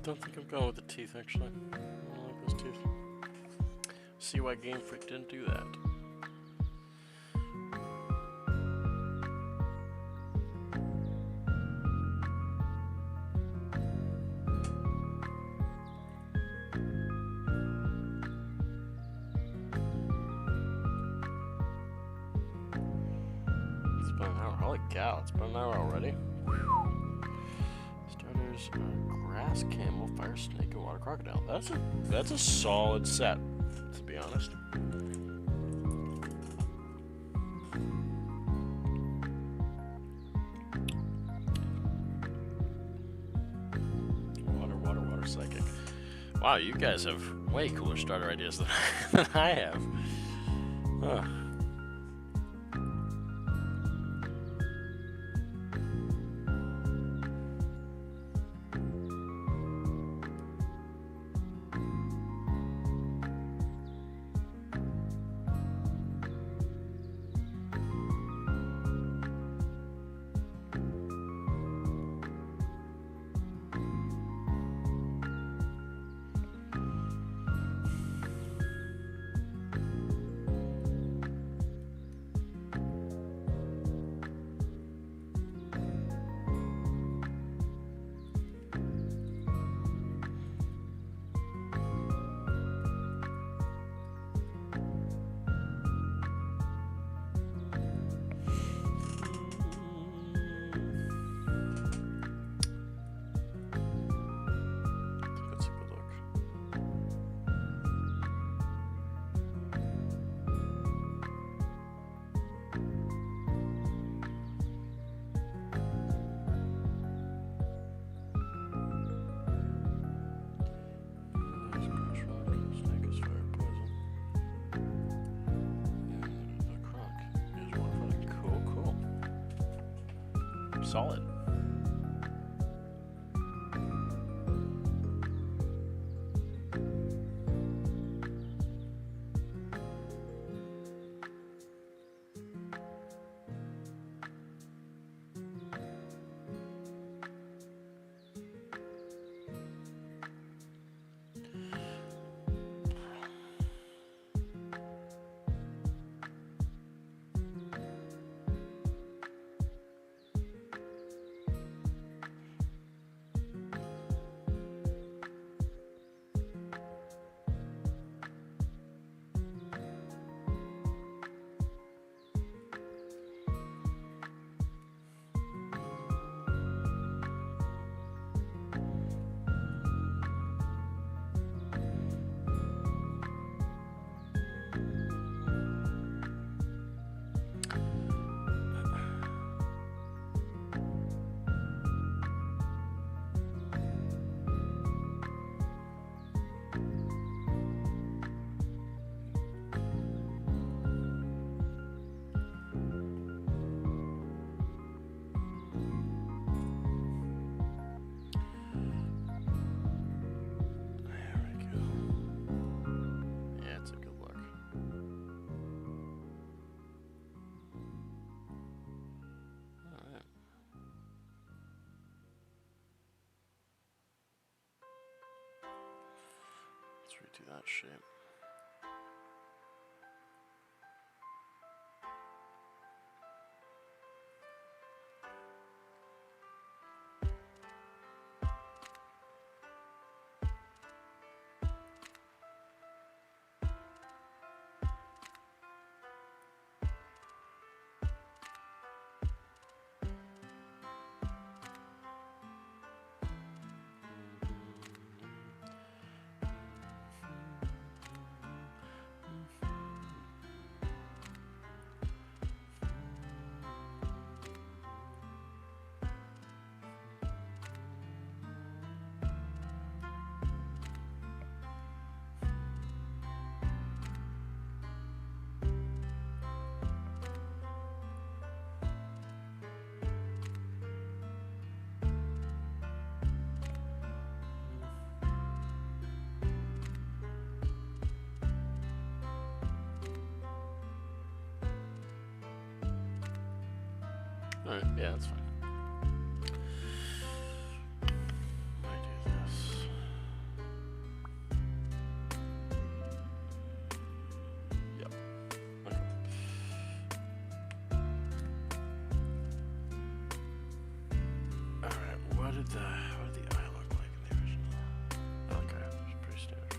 Don't think I'm going with the teeth, actually. I don't like those teeth. See why Game Freak didn't do that. It's been an hour. Holy cow, it's been an hour already. Starters are grass, camel, fire snake, and water crocodile. That's a solid set, to be honest. Water, psychic. Wow, you guys have way cooler starter ideas than I have. Huh. Solid. Let's redo that shape. Alright, yeah, that's fine. I do this. Yep. Okay. Alright, what did the eye look like in the original? Okay, it's pretty standard.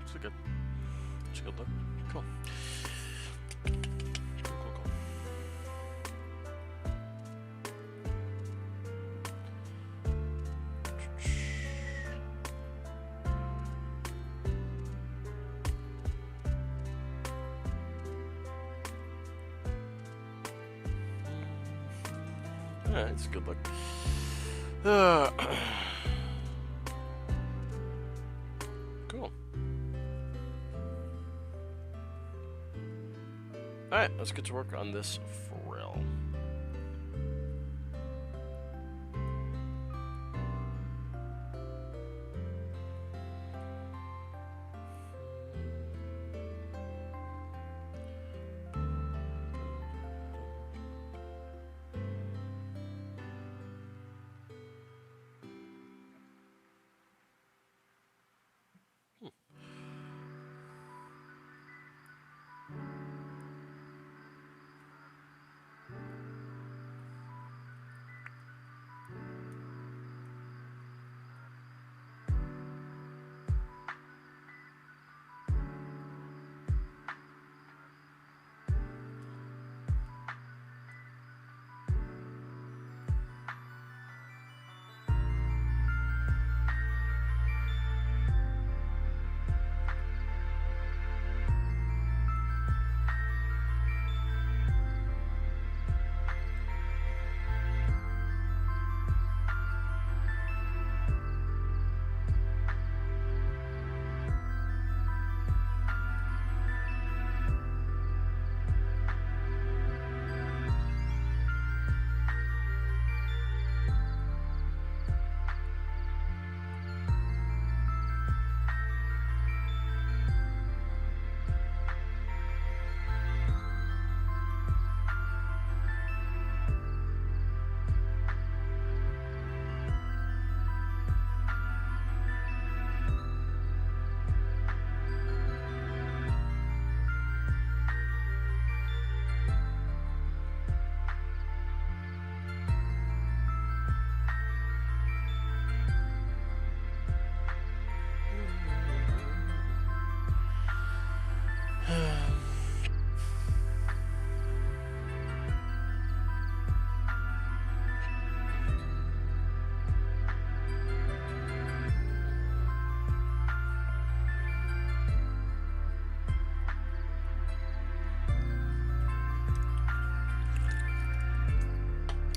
it's a good look. Cool. Cool. Alright, it's a good look. Cool. Alright, let's get to work on this frill.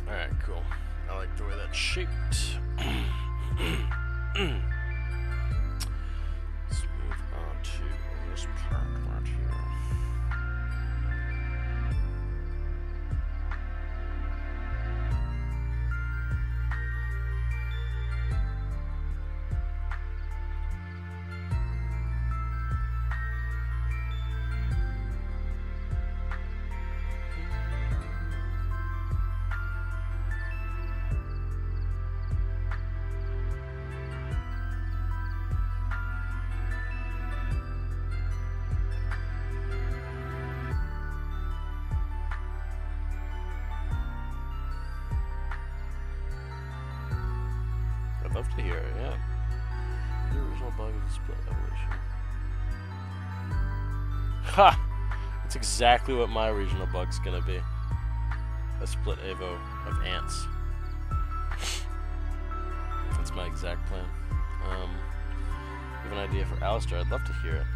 Alright, cool. I like the way that's shaped. Let's move on to this part right here. I'd love to hear it, yeah. The original bug is a split evolution. Ha! That's exactly what my regional bug's gonna be. A split evo of ants. That's my exact plan. You have an idea for Alistair? I'd love to hear it.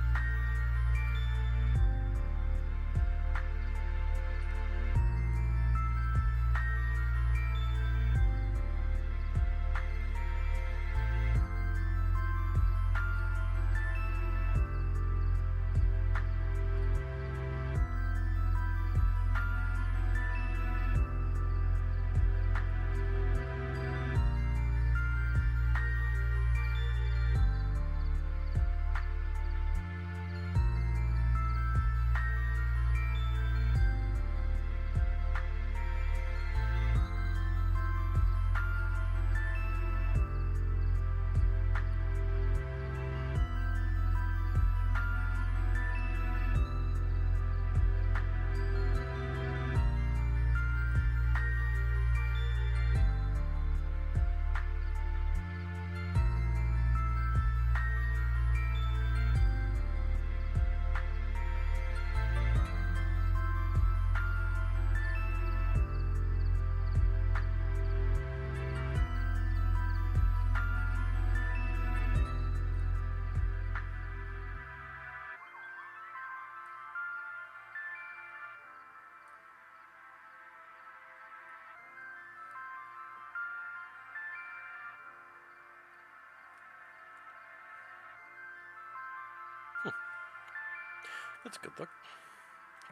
That's a good look.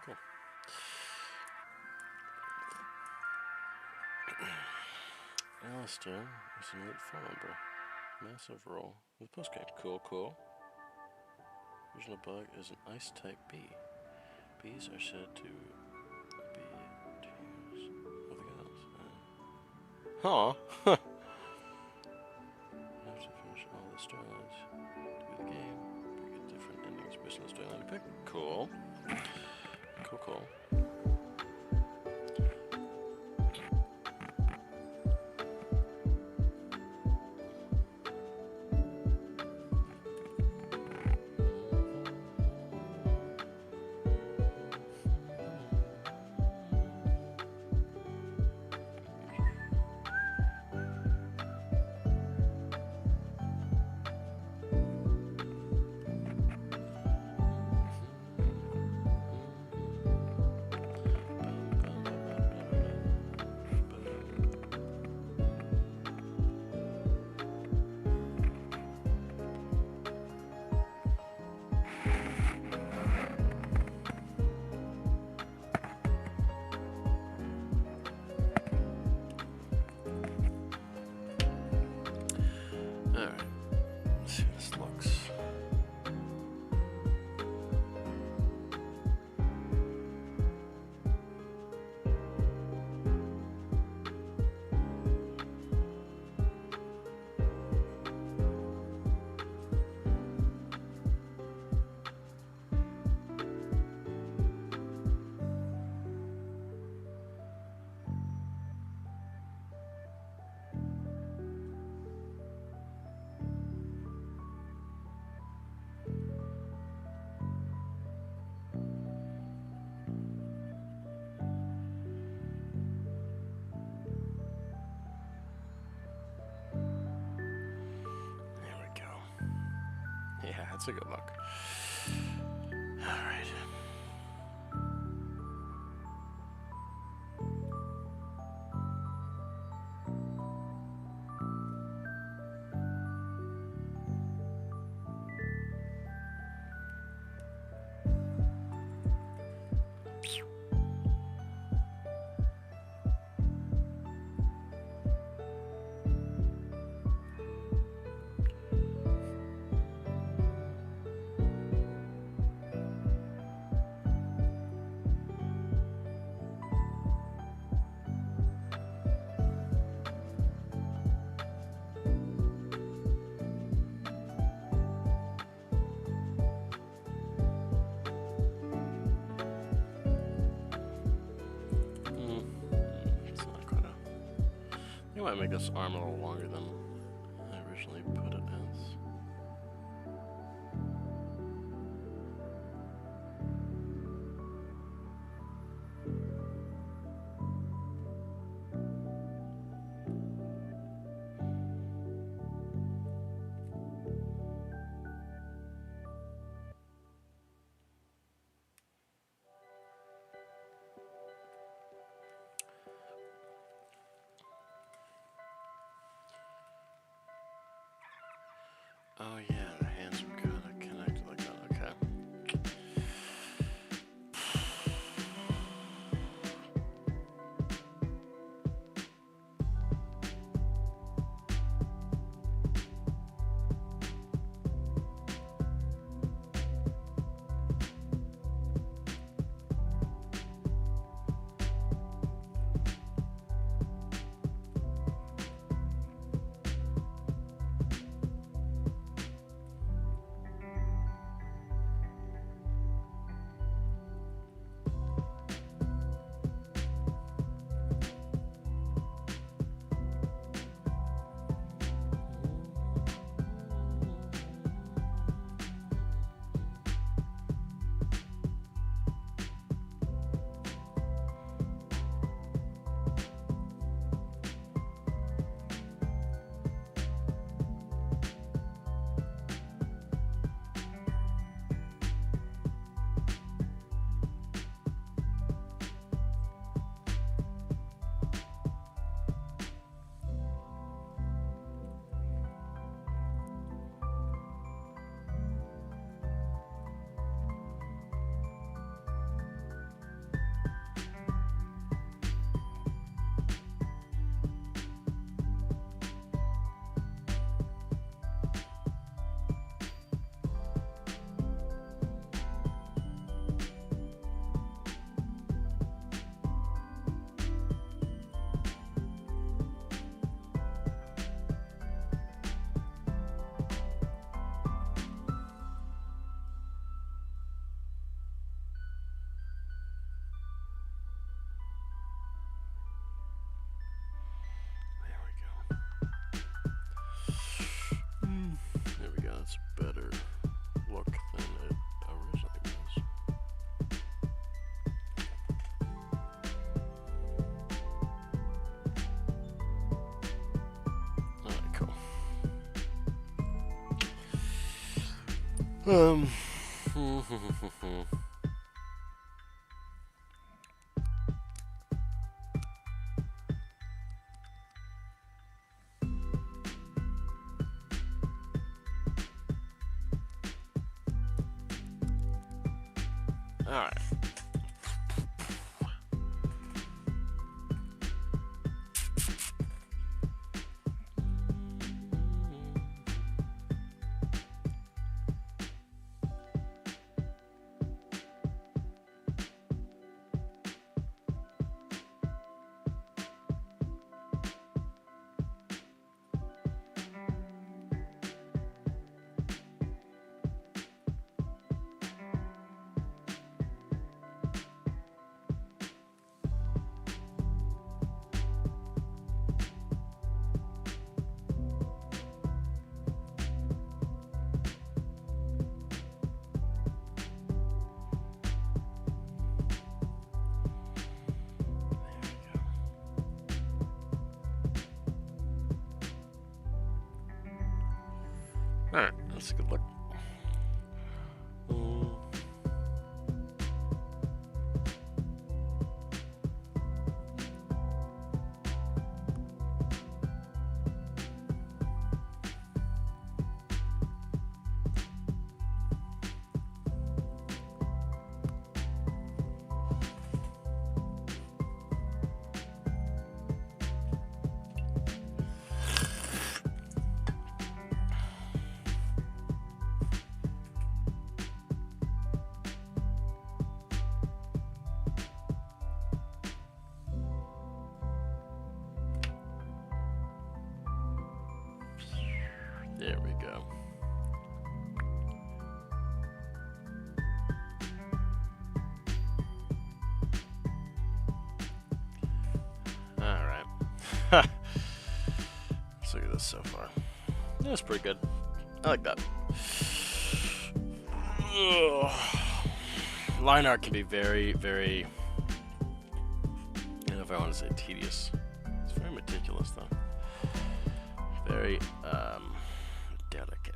Cool. Alistair is an elite phone number. Massive roll. The postgame. Cool, cool. Original bug is an ice type bee. Bees are said to be tears. Nothing else. Huh. You have to finish all the storylines to be the game. But get different endings based on the storyline to pick. Cool. Cool, cool. Yeah, that's a good look. All right. You might make this arm a little longer than I originally put it as. Um. All right. Alright, that's a good look. There we go. Alright. Let's look at this so far. That's pretty good. I like that. Line art can be very, very, I don't know if I want to say tedious. It's very meticulous though. Very, delicate.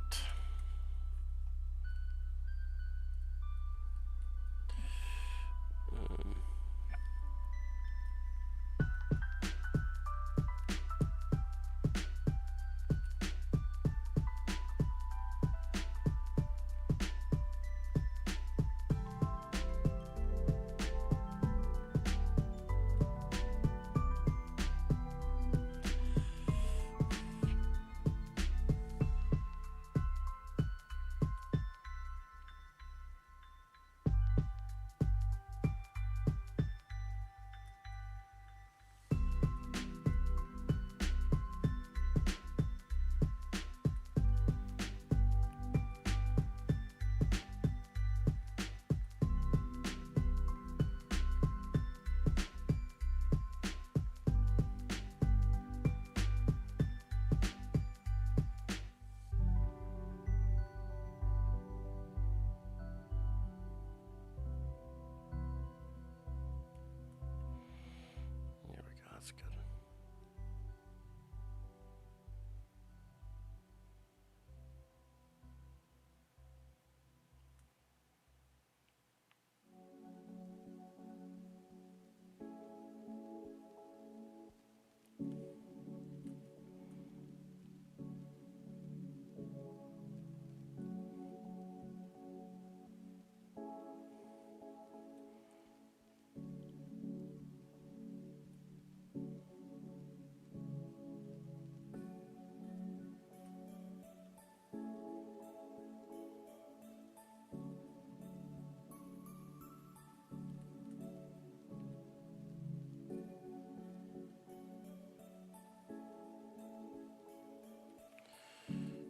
That's good.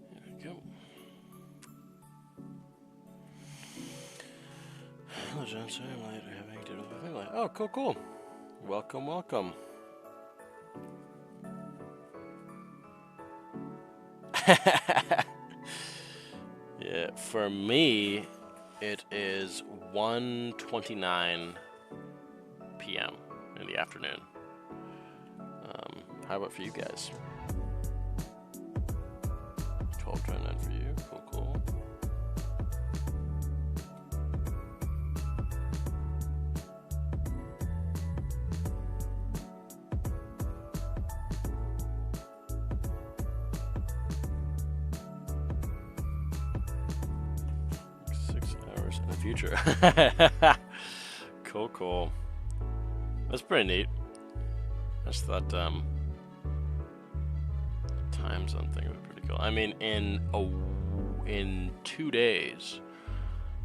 There we go. Hello, John. Sorry, I'm late. I have anything to do with my family. Oh, cool, cool. Welcome, welcome. Yeah, for me, it is 1:29 p.m. in the afternoon. How about for you guys? 12:29 for you. Cool, cool. future. Cool, cool. That's pretty neat. I just thought time zone thing would be pretty cool. I mean, in 2 days,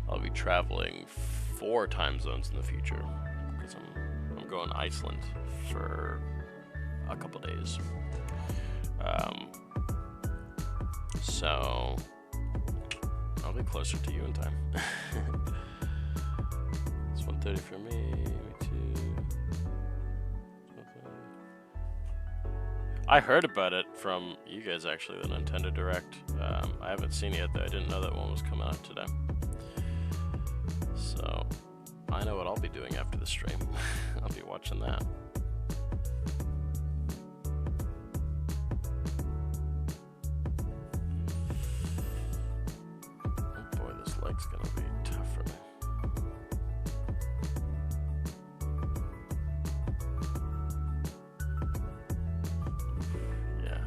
I'll be traveling 4 time zones in the future because I'm going to Iceland for a couple days. So I'll be closer to you in time. It's 1:30 for me. Me too. I heard about it from you guys actually, the Nintendo Direct. I haven't seen it yet though. I didn't know that one was coming out today. So I know what I'll be doing after the stream. I'll be watching that. Oh boy, this leg's gonna be tough for me. Yeah.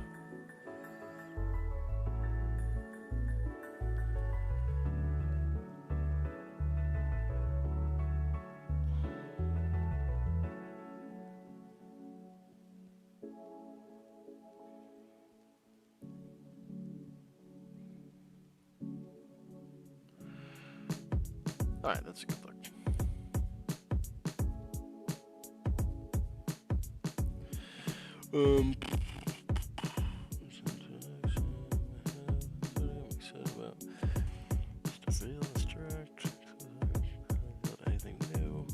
Alright, that's a good look. I'm excited about stuff real distract. Not anything new.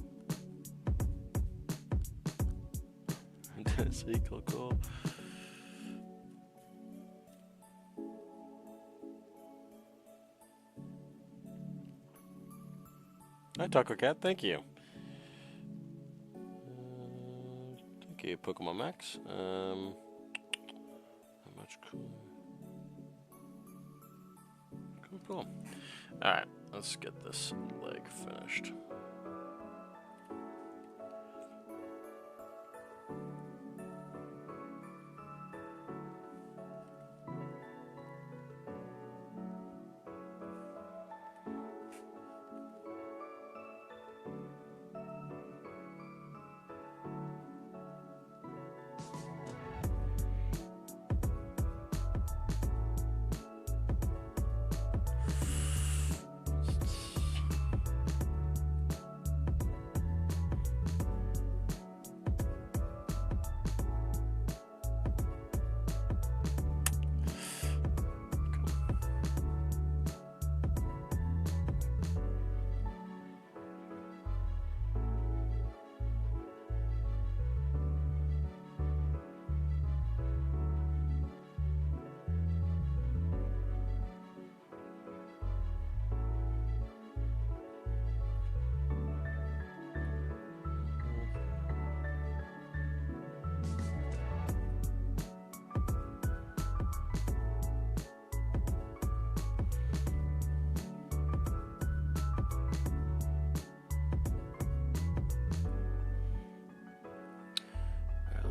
Tennessee, cool. Hi, Taco Cat. Thank you. Thank you, Pokemon Max. How much cool? Cool. Alright, let's get this leg finished.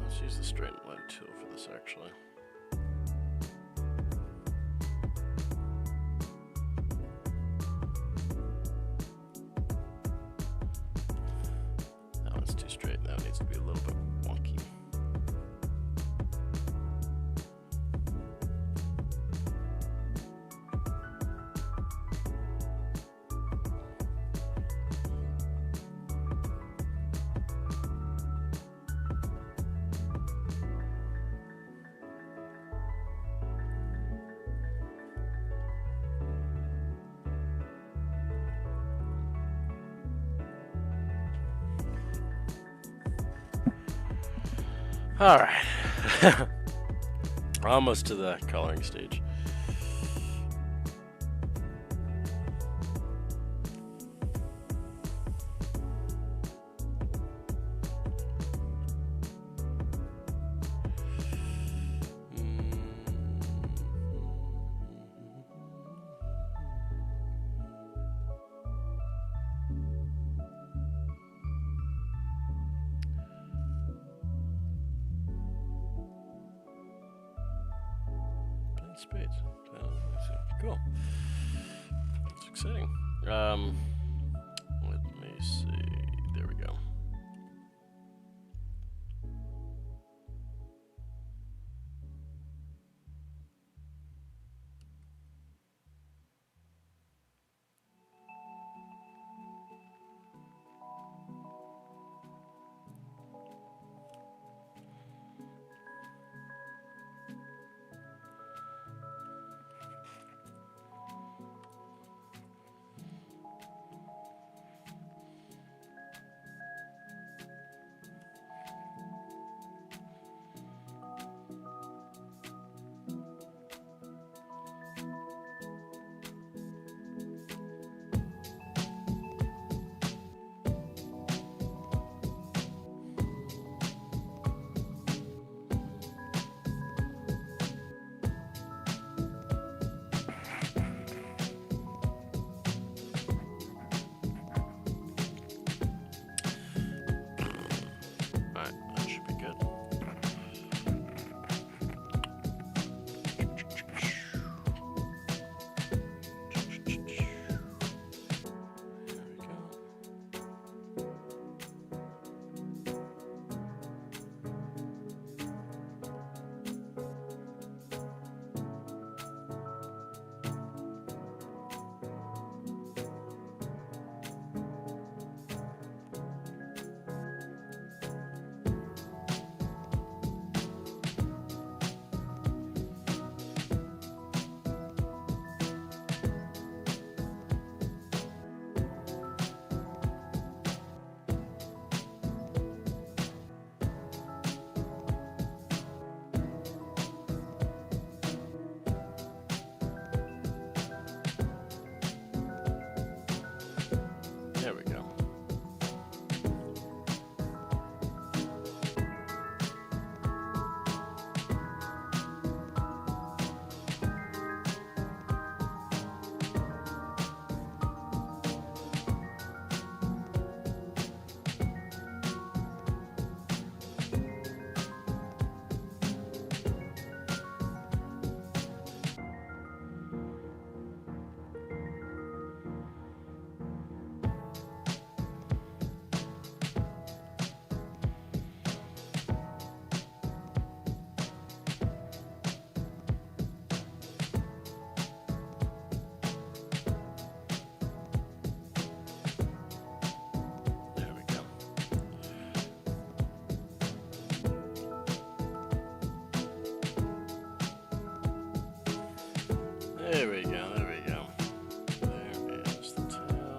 Let's use the straight line tool for this actually. That one's too straight. That needs to be a little bit wonky. All right, almost to the coloring stage. Spades. Cool. That's exciting. There we go, there we go. There is the tail.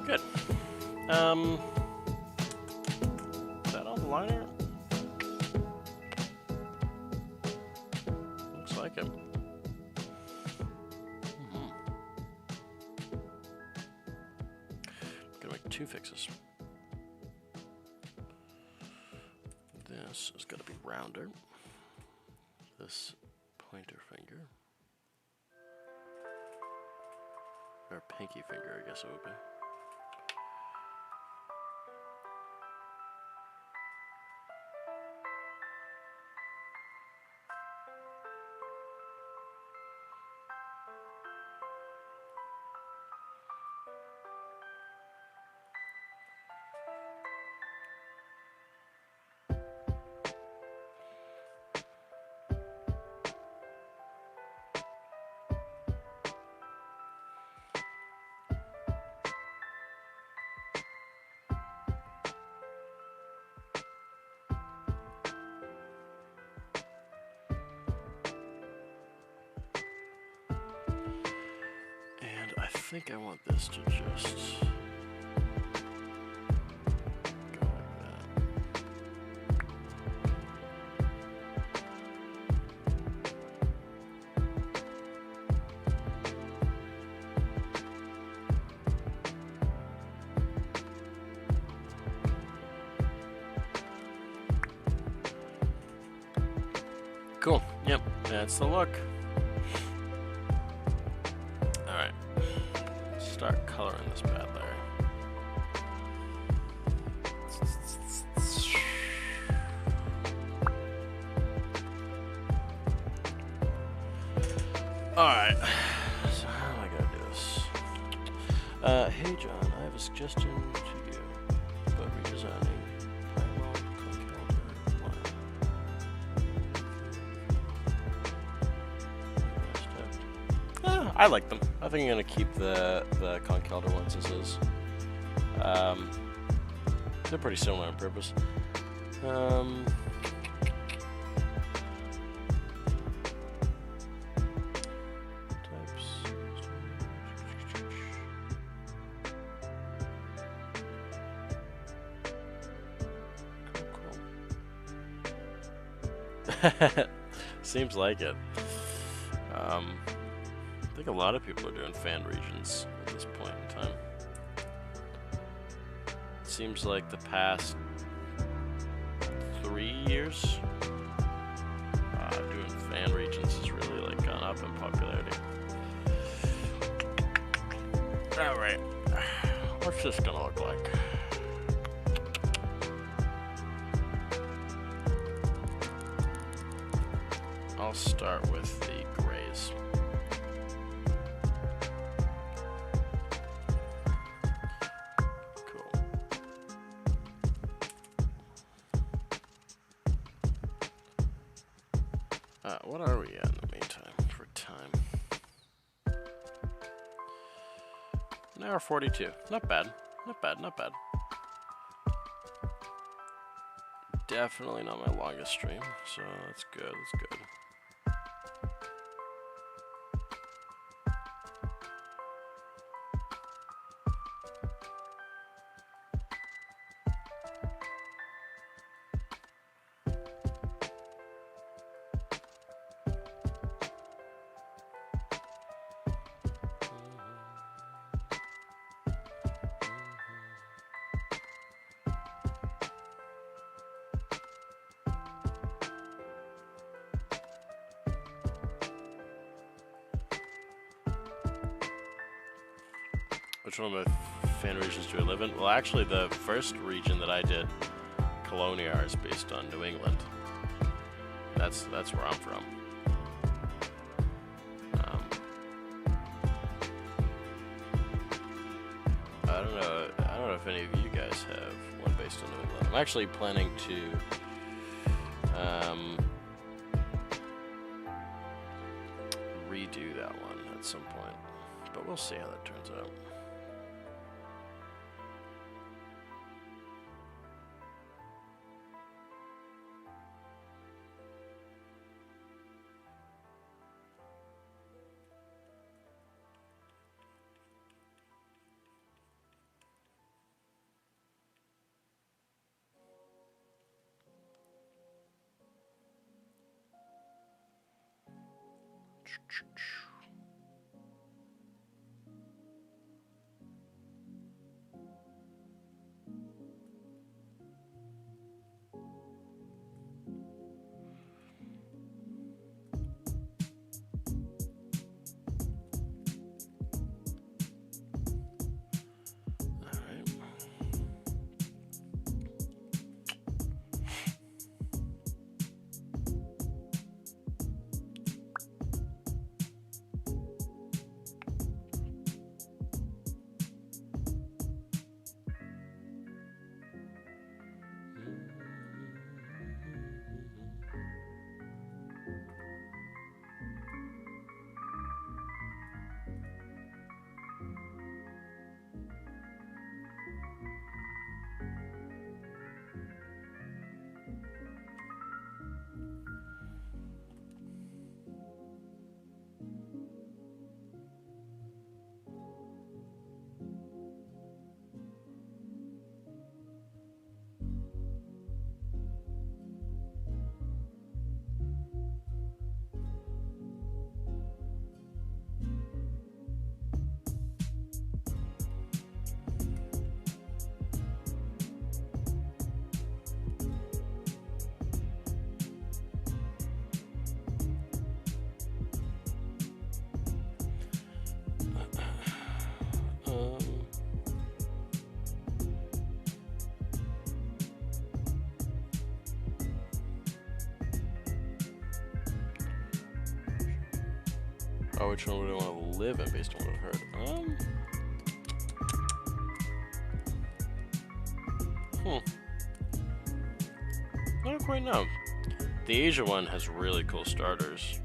Good. Is that all the liner? Looks like it. Gonna make 2 fixes. This is gonna be rounder. This pointer finger. Or pinky finger, I guess it would be. I think I want this to just go like that. Cool. Yep, that's the look. Start coloring this bad layer. Alright, so how am I gonna do this? Hey John, I have a suggestion to you about redesigning Primal Conkelder. I like them. I think I'm gonna keep the Conkelder ones as is. They're pretty similar on purpose. Types. Cool. Seems like it. I think a lot of people are doing fan regions at this point in time. It seems like the past 3 years, doing fan regions has really like gone up in popularity. All right, what's this gonna look like? I'll start with the grays. What are we at in the meantime for time? 1:42. Not bad. Not bad, not bad. Definitely not my longest stream, so that's good, that's good. Which one of my fan regions do I live in? Well, actually, the first region that I did, Colonia, is based on New England. That's where I'm from. I don't know if any of you guys have one based on New England. I'm actually planning to redo that one at some point, but we'll see how that turns out. Oh, which one would I want to live in based on what I've heard? I don't quite know. The Asia one has really cool starters.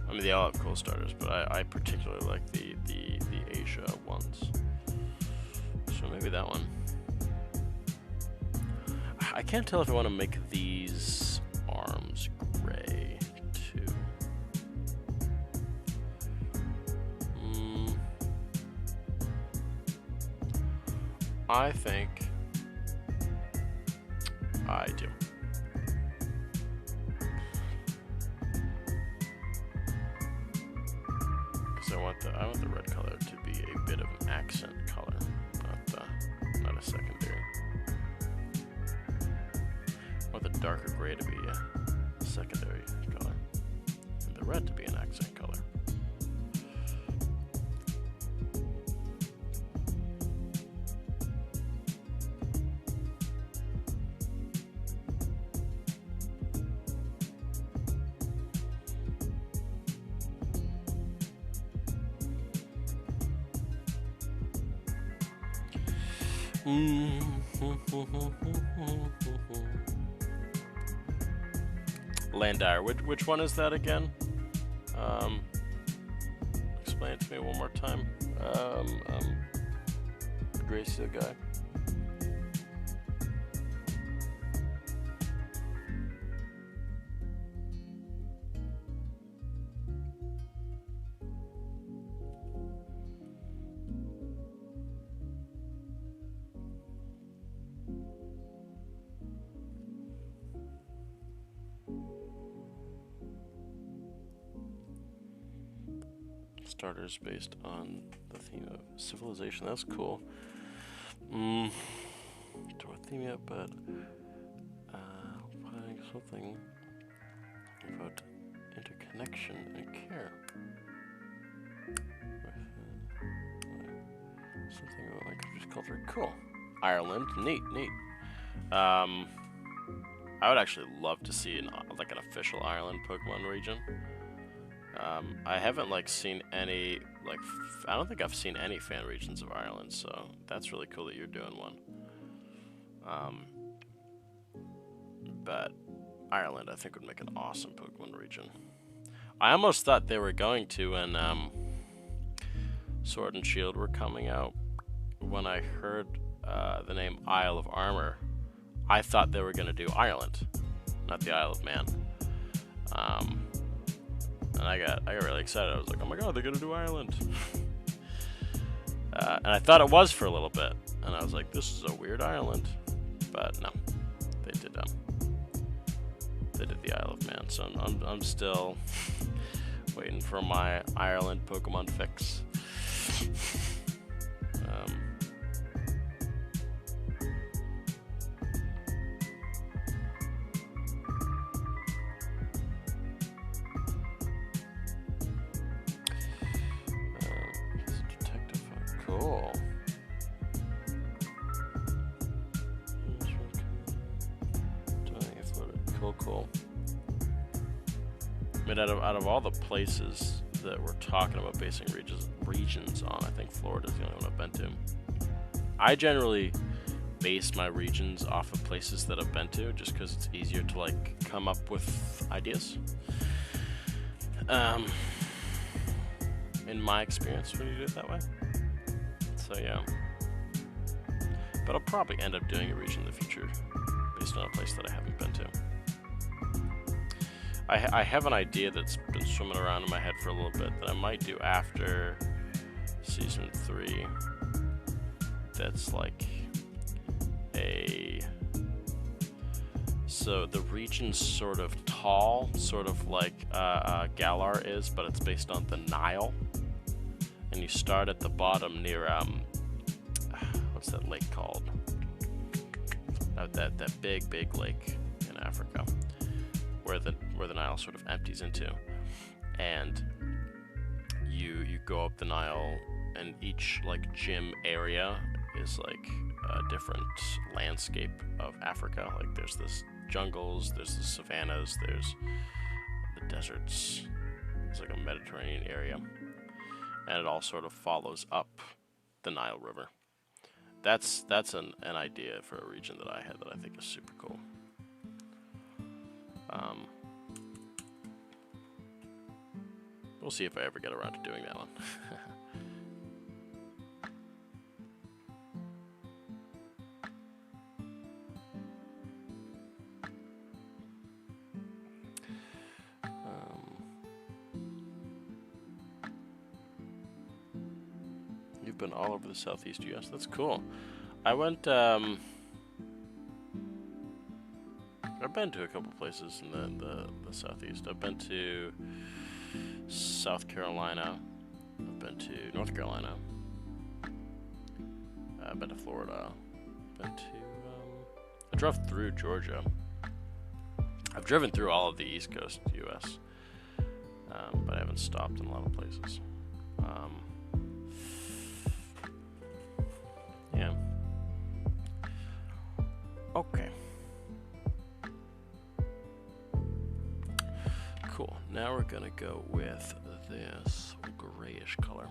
I mean, they all have cool starters, but I particularly like the Asia ones. So maybe that one. I can't tell if I want to make these arms gray too. I think I do. Because I want the red color to be a bit of an accent color, not a secondary. I want the darker gray to be a secondary color, and the red to be an accent color. Landire, which one is that again? Explain it to me one more time. Gracia guy. Starters based on the theme of civilization. That's cool. Do a theme yet, but putting something about interconnection and care. Something about my country's culture. Cool. Ireland. Neat. I would actually love to see an official Ireland Pokemon region. I haven't seen any I don't think I've seen any fan regions of Ireland, so that's really cool that you're doing one. But Ireland I think would make an awesome Pokemon region. I almost thought they were going to when Sword and Shield were coming out. When I heard the name Isle of Armor, I thought they were going to do Ireland, not the Isle of Man. And I got really excited. I was like, oh my god, they're gonna do Ireland. And I thought it was for a little bit. And I was like, this is a weird Ireland. But no, they did they did the Isle of Man, so I'm still waiting for my Ireland Pokemon fix. Cool. Cool. I mean, out of all the places that we're talking about basing regions on, I think Florida's the only one I've been to. I generally base my regions off of places that I've been to, just because it's easier to like come up with ideas. In my experience, when you do it that way. So yeah. But I'll probably end up doing a region in the future based on a place that I haven't been to. I have an idea that's been swimming around in my head for a little bit that I might do after Season 3. That's like so the region's sort of tall, sort of like Galar is, but it's based on the Nile. And you start at the bottom near, what's that lake called? That big lake in Africa, where the Nile sort of empties into, and you go up the Nile, and each like gym area is like a different landscape of Africa. Like there's this jungles, there's the savannas, there's the deserts. It's like a Mediterranean area, and it all sort of follows up the Nile River. That's an idea for a region that I had that I think is super cool. We'll see if I ever get around to doing that one. You've been all over the southeast US. That's cool. I went, I've been to a couple places in the southeast. I've been to South Carolina. I've been to North Carolina. I've been to Florida. Been to, I drove through Georgia. I've driven through all of the East Coast US, but I haven't stopped in a lot of places. Yeah. Okay. Cool. Now we're gonna go with this grayish color.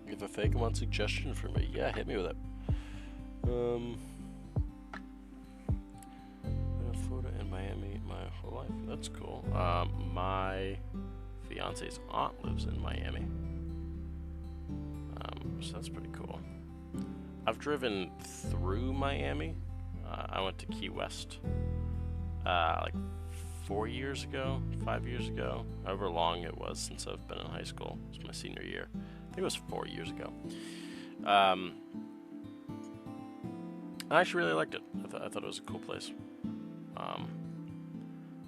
If a fake wants suggestion for me, yeah, hit me with it. Florida and Miami my whole life. That's cool. My fiance's aunt lives in Miami. So that's pretty cool. I've driven through Miami. I went to Key West like 4 years ago, 5 years ago, however long it was since I've been in high school. It was my senior year. I think it was 4 years ago. I actually really liked it. I thought it was a cool place.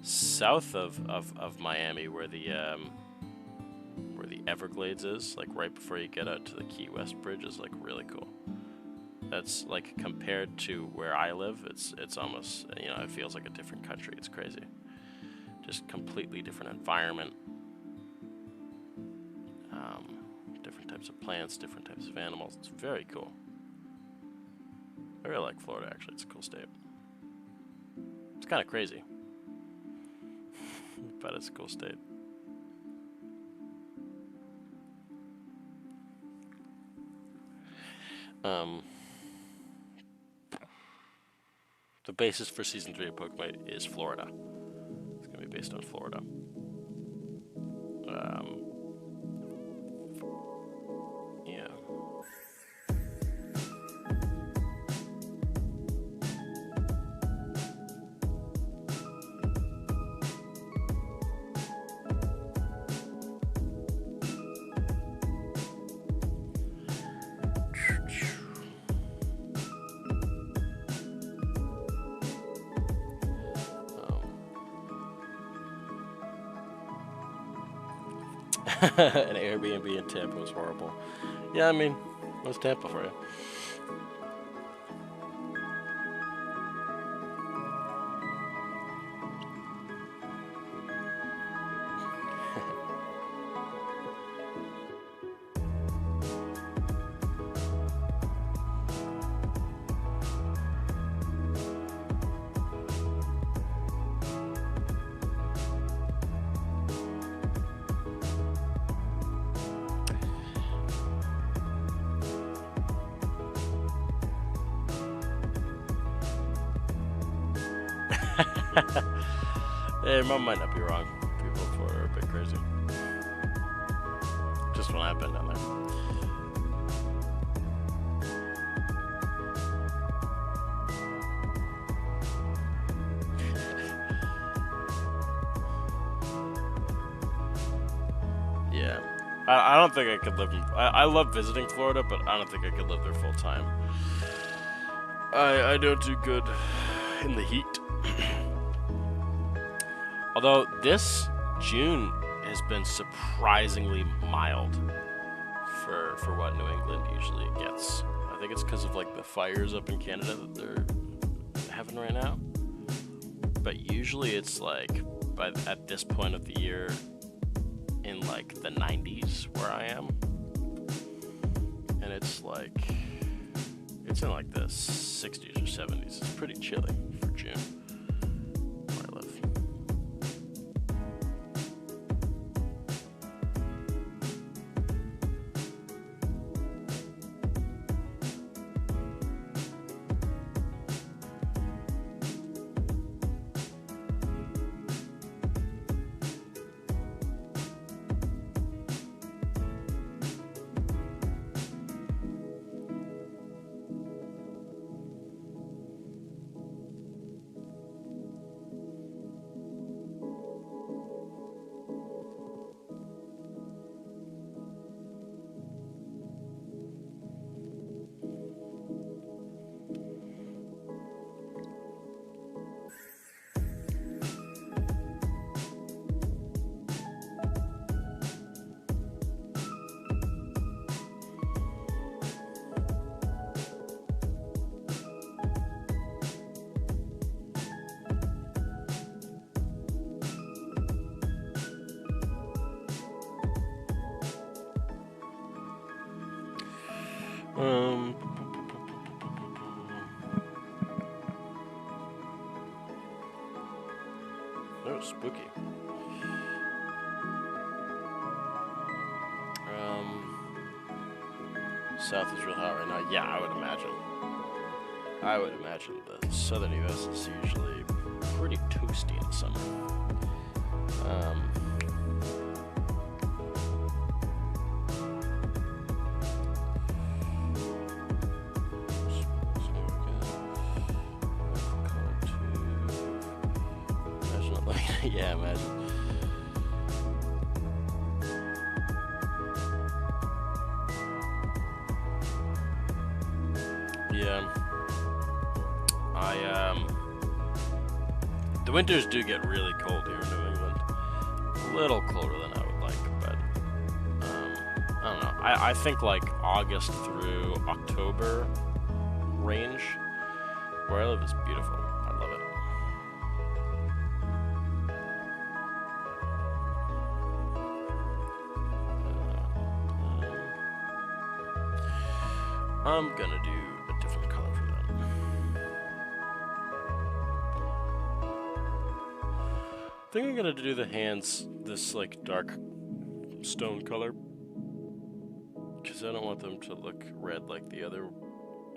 South of Miami, where the Everglades is, like right before you get out to the Key West Bridge, is like really cool. That's like compared to where I live, it's almost, you know, it feels like a different country. It's crazy. Just completely different environment. Different types of plants, different types of animals. It's very cool. I really like Florida, actually. It's a cool state. It's kind of crazy, but it's a cool state. Um, the basis for Season 3 of Pokemon is Florida. It's going to be based on Florida. Yeah. An Airbnb in Tampa was horrible. Yeah, I mean, what's Tampa for you? Hey, Mom might not be wrong. People in Florida are a bit crazy. Just when I've been down there. Yeah. I don't think I could live in... I love visiting Florida, but I don't think I could live there full time. I don't do good in the heat. Although this June has been surprisingly mild for what New England usually gets. I think it's because of like the fires up in Canada that they're having right now. But usually it's like at this point of the year in like the 90s where I am. And it's like it's in like the 60s or 70s. It's pretty chilly for June. That was spooky. South is real hot right now. Yeah, I would imagine. I would imagine the southern U.S. is usually pretty toasty in the summer. Yeah, imagine. Yeah. The winters do get really cold here in New England. A little colder than I would like, but I don't know. I think like August through October range where I live is beautiful. I love it. I'm gonna do a different color for that. I think I'm gonna do the hands this like dark stone color because I don't want them to look red like the other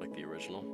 like the original.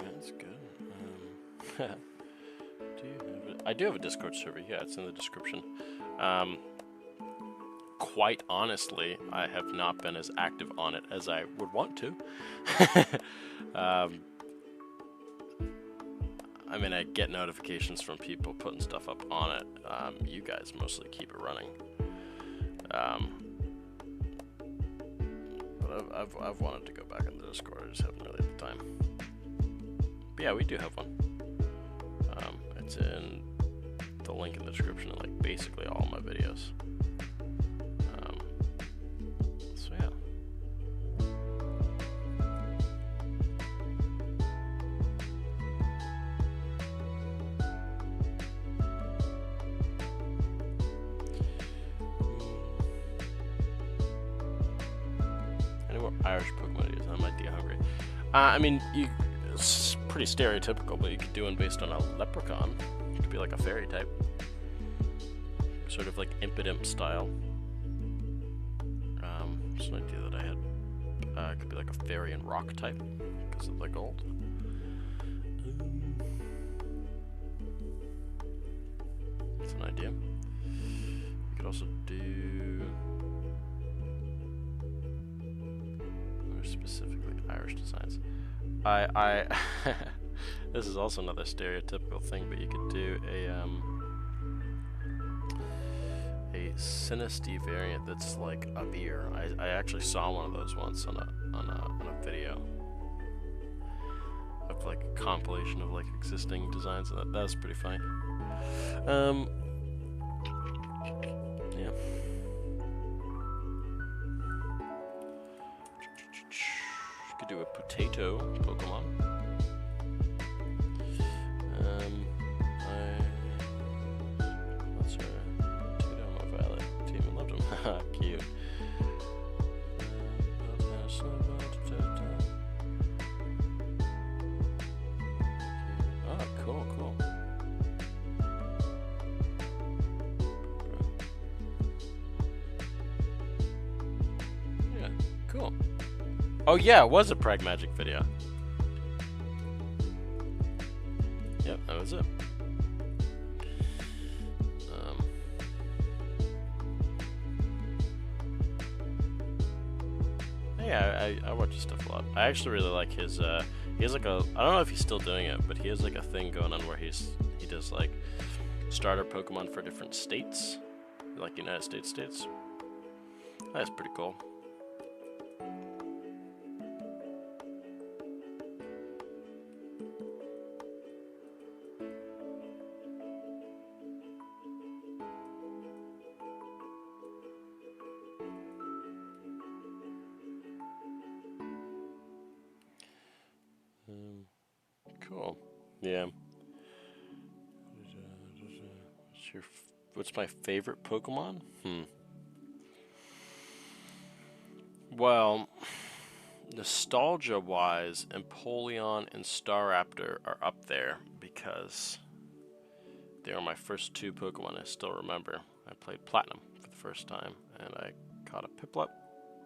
That's good. I do have a Discord server. Yeah, it's in the description. Quite honestly, I have not been as active on it as I would want to. I mean, I get notifications from people putting stuff up on it. You guys mostly keep it running. But I've wanted to go back in the Discord. I just haven't really had the time. But yeah, we do have one. It's in the link in the description of like basically all my videos. So yeah. Any more Irish Pokemon ideas? I might be hungry. I mean, it's pretty stereotypical, but you could do one based on a leprechaun. It could be like a fairy type. Sort of like Impidimp style. It's an idea that I had. It could be like a fairy and rock type, because of the gold. It's an idea. You could also do... more specifically Irish designs. This is also another stereotypical thing, but you could do a Sinisty variant that's like a beer. I actually saw one of those once on a video of like a compilation of like existing designs, and that's pretty funny. Yeah. You could do a potato Pokemon. What's her? Potato, my Violet. Team and loved him. Haha, cute. Oh, cool, cool. Yeah, cool. Oh yeah, it was a Pragmagic video. Yep, that was it. Yeah, I watch his stuff a lot. I actually really like his, he has like a, I don't know if he's still doing it, but he has like a thing going on where he does like starter Pokemon for different states, like United States. That's pretty cool. Cool. Yeah. What's my favorite Pokemon? Well, nostalgia-wise, Empoleon and Staraptor are up there because they were my first two Pokemon I still remember. I played Platinum for the first time, and I caught a Piplup.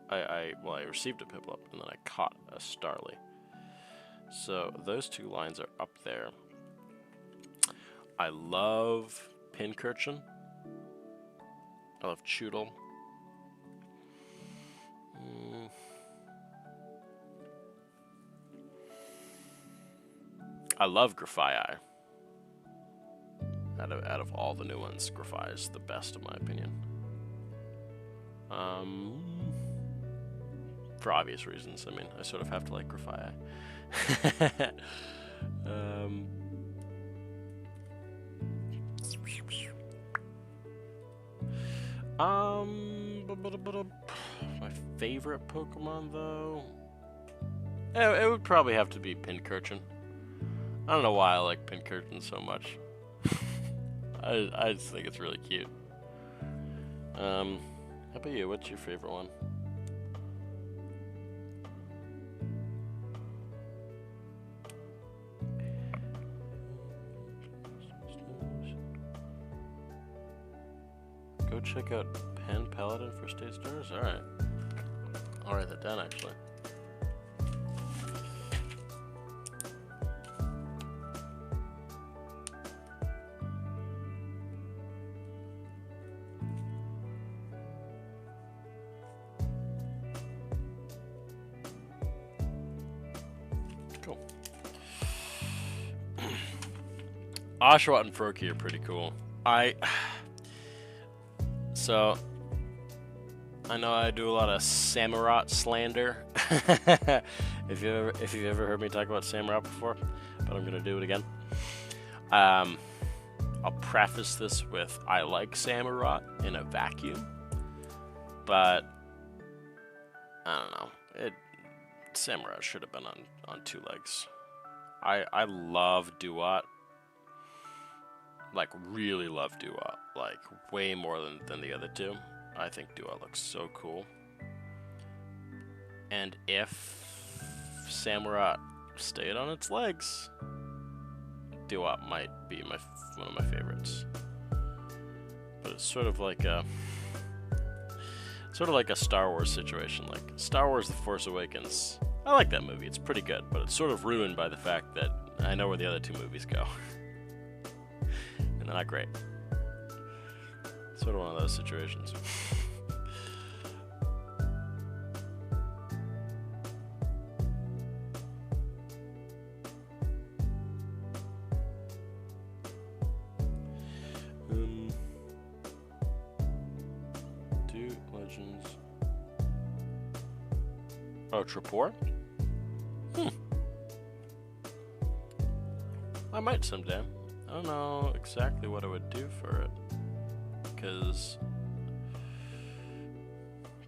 I received a Piplup, and then I caught a Starly. So those two lines are up there. I love Pincurchin. I love Choodle. I love Grafaiai. Out of all the new ones, Grafaiai is the best in my opinion. For obvious reasons. I mean, I sort of have to like Grafii. My favorite Pokemon, though? It would probably have to be Pincurchin. I don't know why I like Pincurchin so much. I just think it's really cute. How about you? What's your favorite one? Go check out Pen Paladin for State Stars? Alright. I'll write that down, actually. Cool. Oshawott and Froakie are pretty cool. So, I know I do a lot of Samurott slander. if you've ever heard me talk about Samurott before, but I'm gonna do it again. I'll preface this with I like Samurott in a vacuum, but I don't know. Samurott should have been on two legs. I love Duat. Like, really love Duat, like, way more than the other two. I think Duat looks so cool. And if Samurott stayed on its legs, Duat might be one of my favorites. But it's sort of like a Star Wars situation. Like, Star Wars The Force Awakens, I like that movie, it's pretty good, but it's sort of ruined by the fact that I know where the other two movies go. They're not great. Sort of one of those situations. Do Legends. Oh, Trapor? I might someday. I don't know exactly what I would do for it, because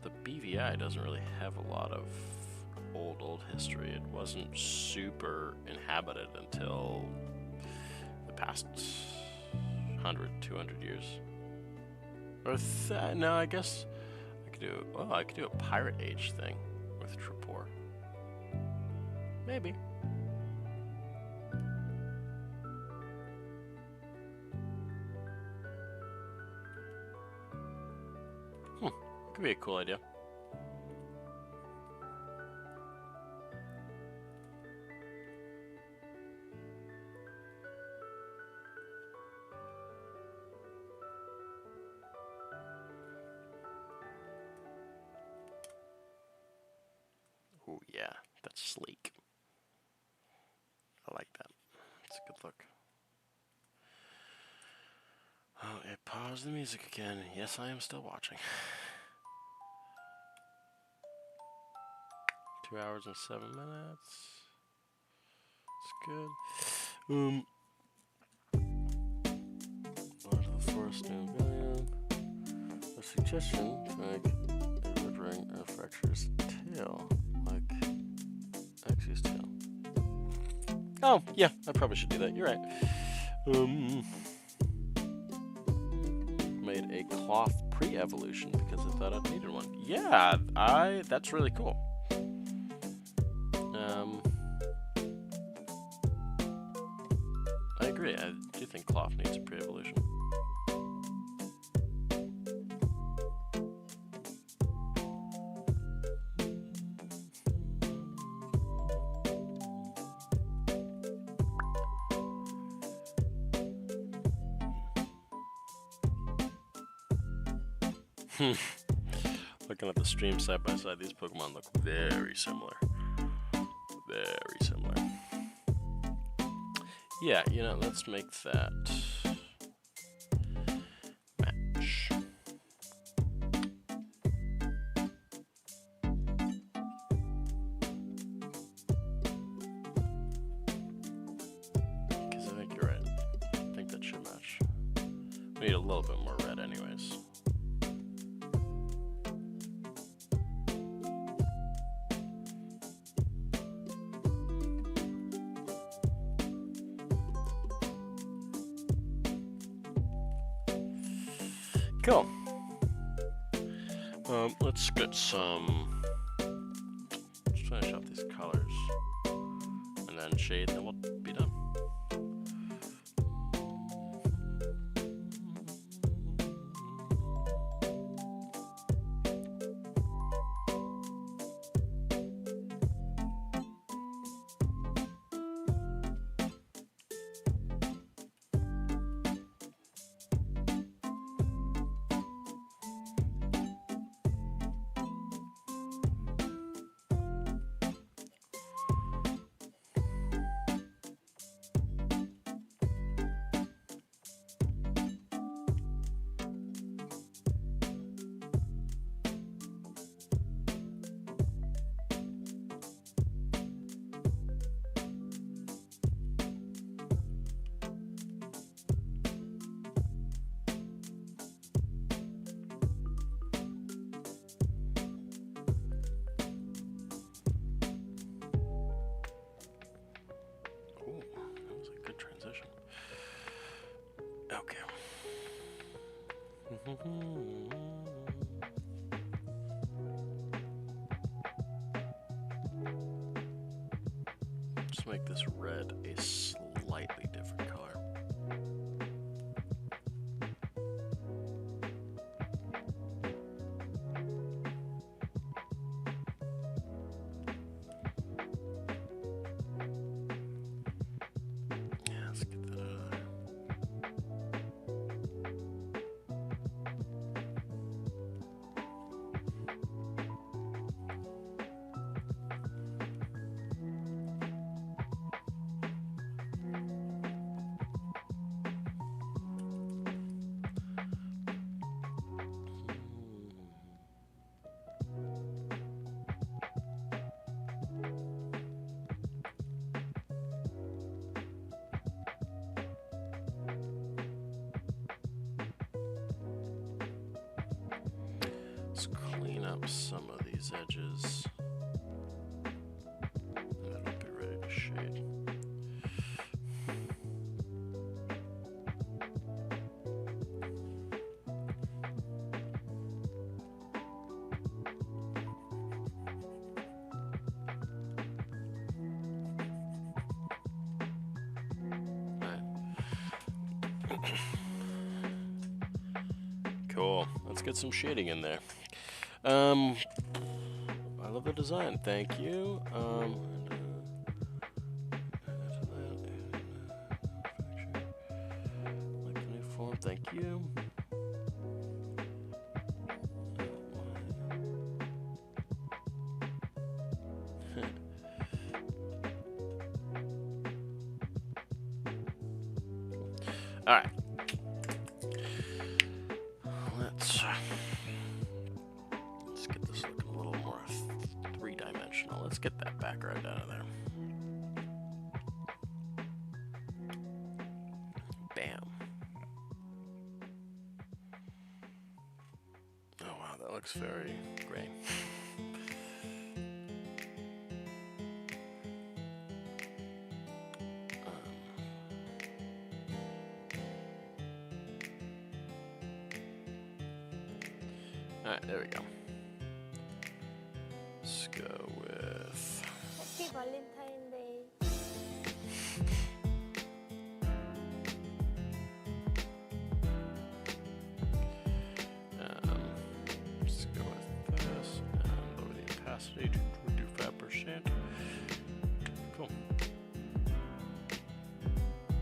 the BVI doesn't really have a lot of old history. It wasn't super inhabited until the past 100, 200 years. Or no, I guess I could do a Pirate Age thing with Trapor. Maybe. Could be a cool idea. Oh yeah, that's sleek. I like that. It's a good look. Oh, it paused the music again. Yes, I am still watching. 2 hours and 7 minutes. It's good. Lord of the Forest New Billion. A suggestion to make a red ring or Fraxure's tail, like Axie's tail. Oh, yeah, I probably should do that. You're right. Made a cloth pre-evolution because I thought I needed one. Yeah, that's really cool. I agree. I do think cloth needs a pre-evolution. Looking at the stream side by side, these Pokemon look very similar. Very similar. Yeah, you know, let's make that match. We need a little bit more red anyways. Cool. Let's get some. Let's finish up these colors, and then shade, and then we'll be done. Okay. Just make this red a slightly different color. Let's clean up some of these edges. That'll be ready to shade. Cool. Let's get some shading in there. I love the design. Thank you. Like the new form. Thank you. All right. Let's get this looking a little more three-dimensional. Let's get that background out of there. Bam. Oh wow, that looks very gray. Alright, there we go. Let's go with... Happy Valentine's Day. Let's go with this and lower the opacity to 25%. Cool.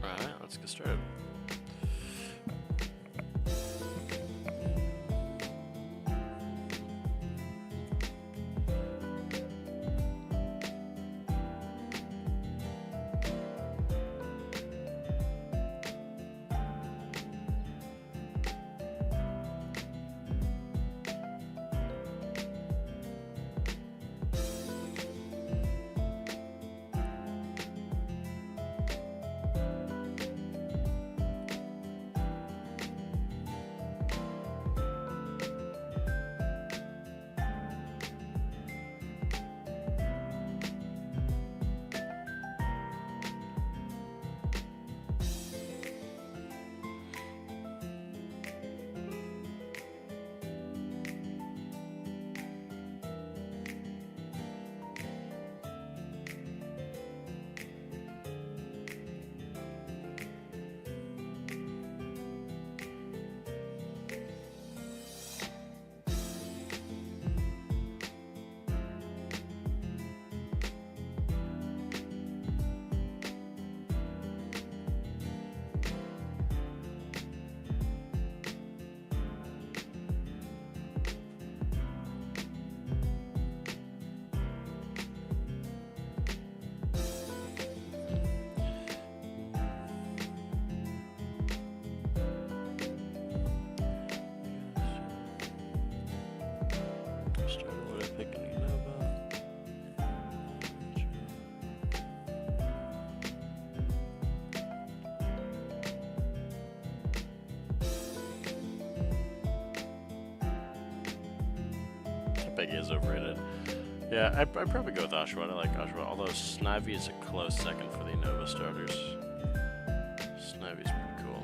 Alright, let's get started. Tepig is overrated. Yeah, I'd probably go with Oshawott. I like Oshawott, although Snivy is a close second for the Nova starters. Snivy's pretty cool.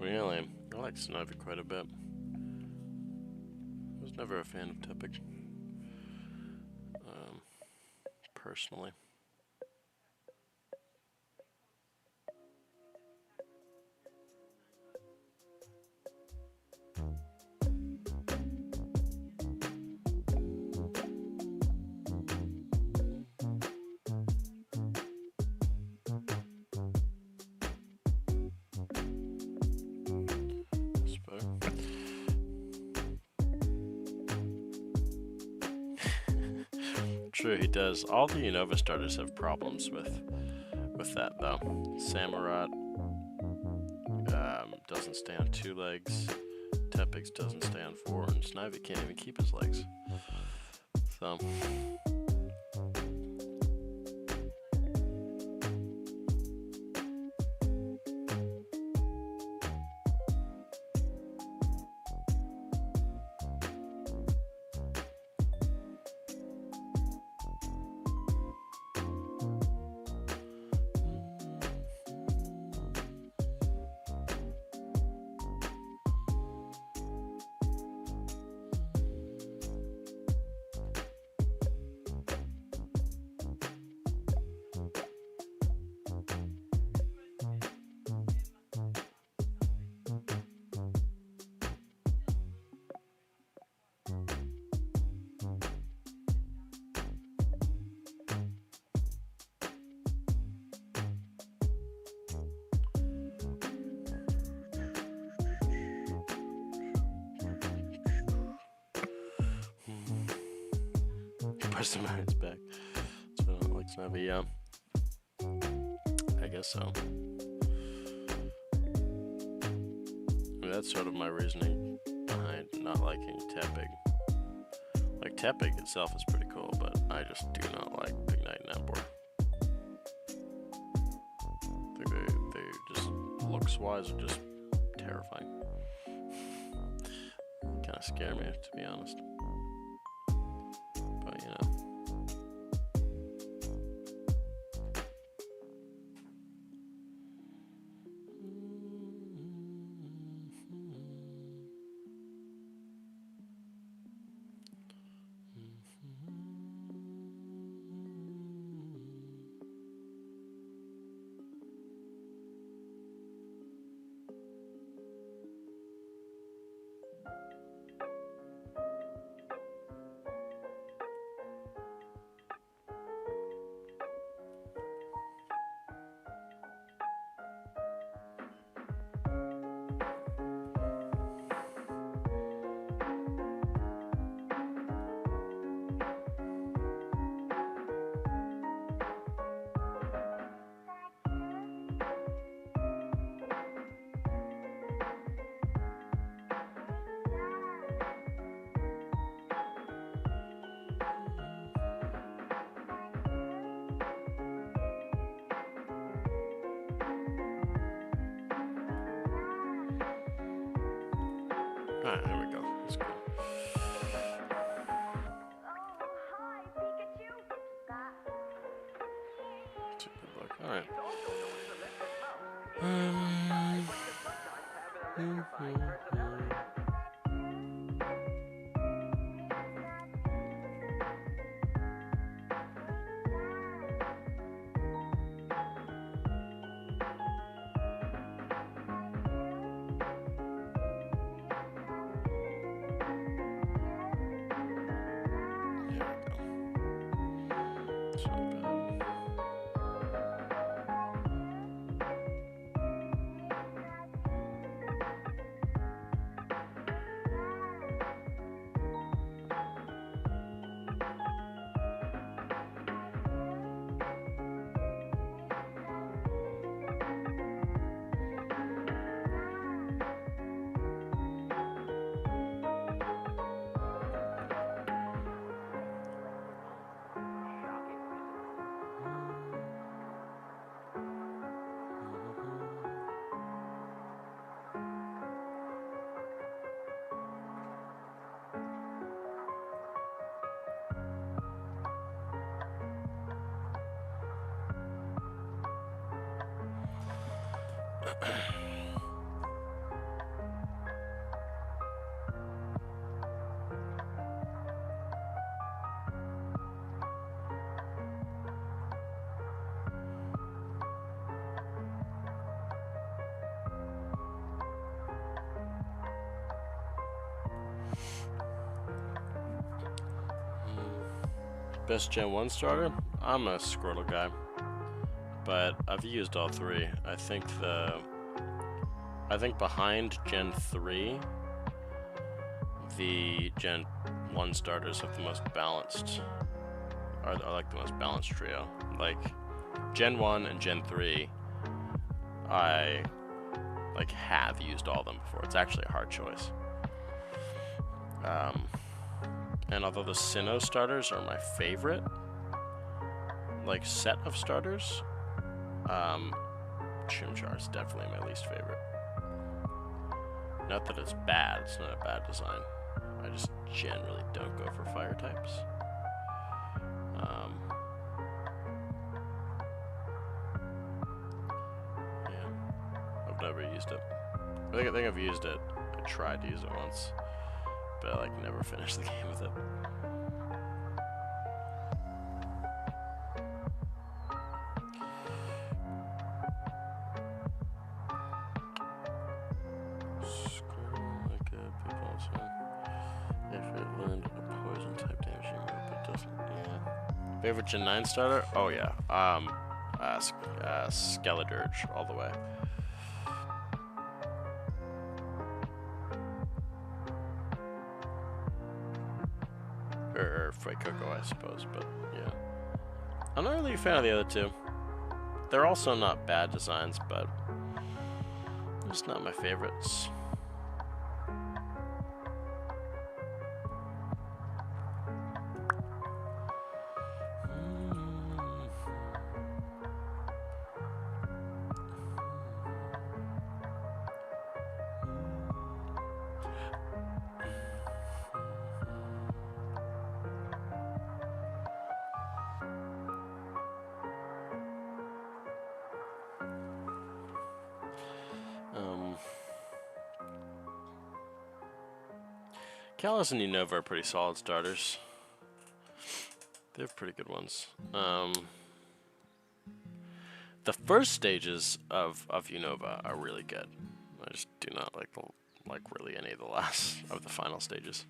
Really? I like Snivy quite a bit. I was never a fan of Tepig. Personally. True, he does. All the Unova starters have problems with that though. Samurott doesn't stay on 2 legs. Tepig doesn't stay on 4, and Snivy can't even keep his legs. So. Preston back. So I don't like Snivy, yeah. I guess so. I mean, that's sort of my reasoning behind not liking Tepig. Like, Tepig itself is pretty cool, but I just do not like Big Knight and Emperor. I think they just, looks-wise, are just terrifying. Kind of scare me, to be honest. But, you know. Alright, there we go. That's good. That's a good look. Alright. Best Gen 1 starter? I'm a Squirtle guy, but I've used all three. I think behind Gen 3, the Gen 1 starters have the most balanced, are like the most balanced trio. Like, Gen 1 and Gen 3, I like have used all of them before. It's actually a hard choice. And although the Sinnoh starters are my favorite, like, set of starters, Chimchar is definitely my least favorite. Not that it's bad, it's not a bad design. I just generally don't go for fire types. Yeah, I've never used it. I think I've used it. I tried to use it once, but I like never finished the game with it. Favorite Gen 9 starter? Oh yeah, Skeledirge all the way. Or Fuecoco, I suppose, but yeah. I'm not really a fan of the other two. They're also not bad designs, but just not my favorites. Kalos and Unova are pretty solid starters. They're pretty good ones. The first stages of Unova are really good. I just do not like really any of the last of the final stages.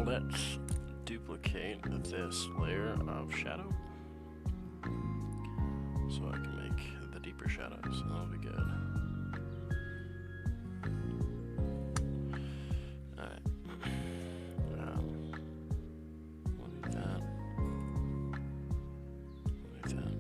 Let's duplicate this layer of shadow so I can make the deeper shadows. That'll be good. Alright. We'll need that. We'll need that.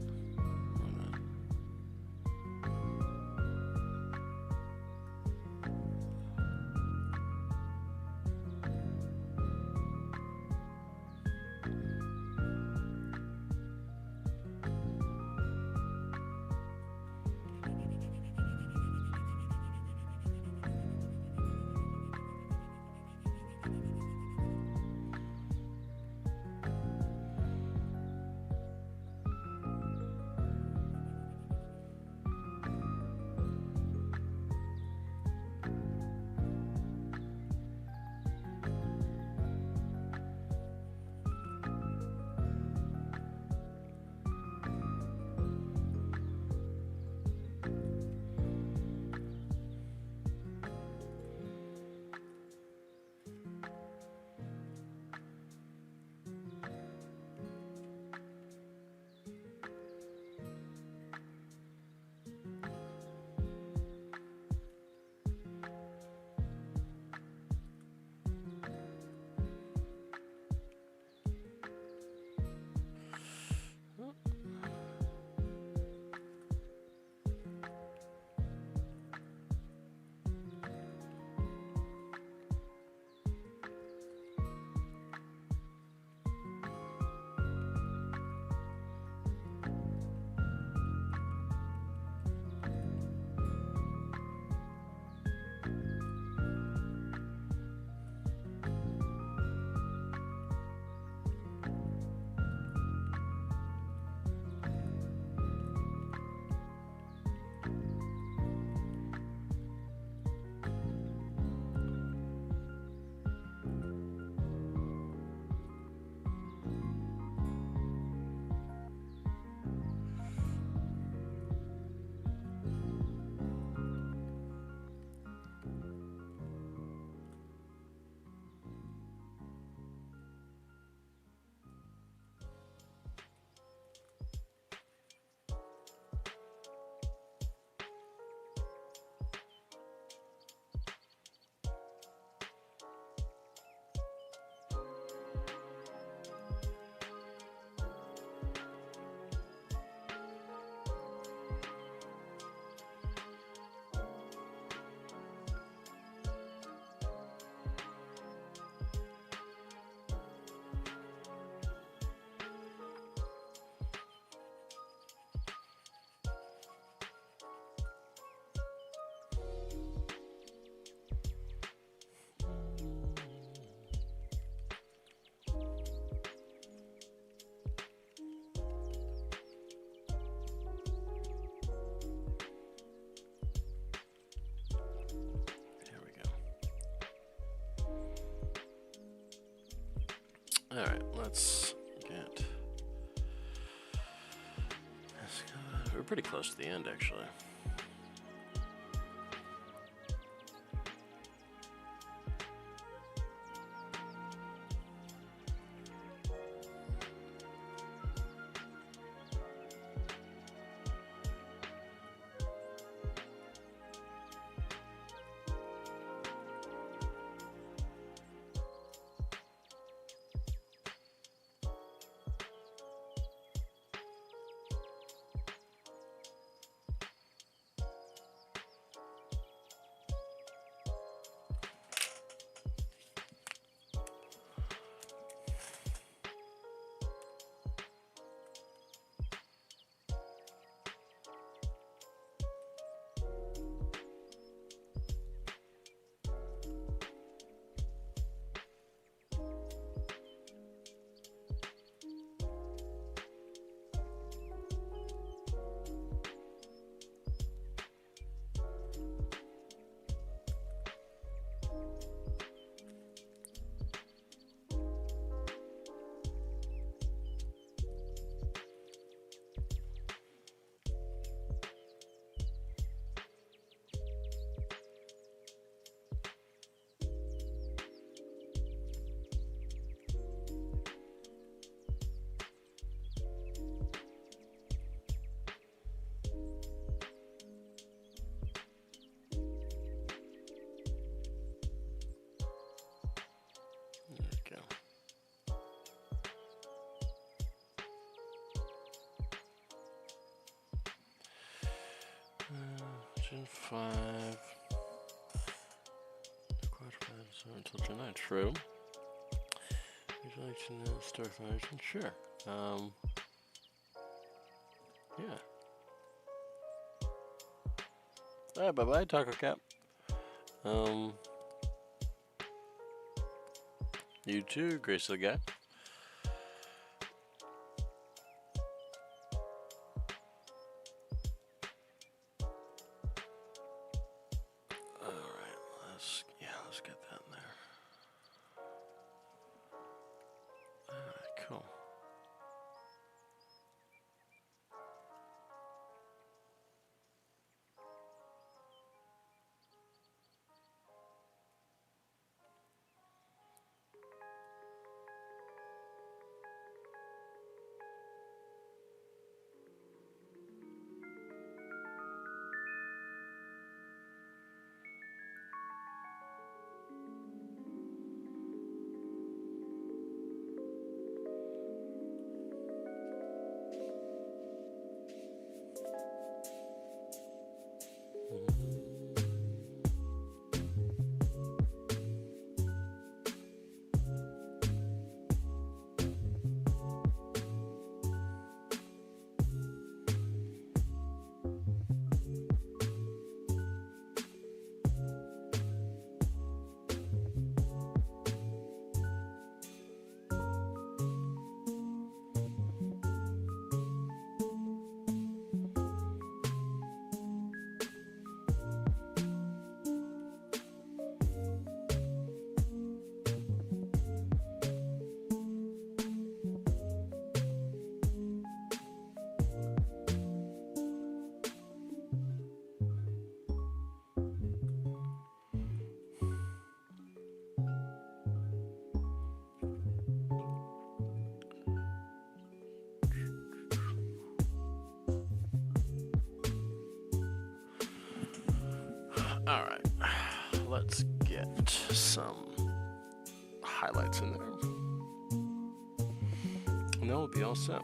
Alright, let's get... We're pretty close to the end, actually. Gen 5. Until Gen 9. True. Would you like to know Starfire? Sure. Yeah. Alright, bye bye, Taco Cap. You too, Grace the guy. Let's get that in there. Alright, cool. Alright, let's get some highlights in there. And then we'll be all set.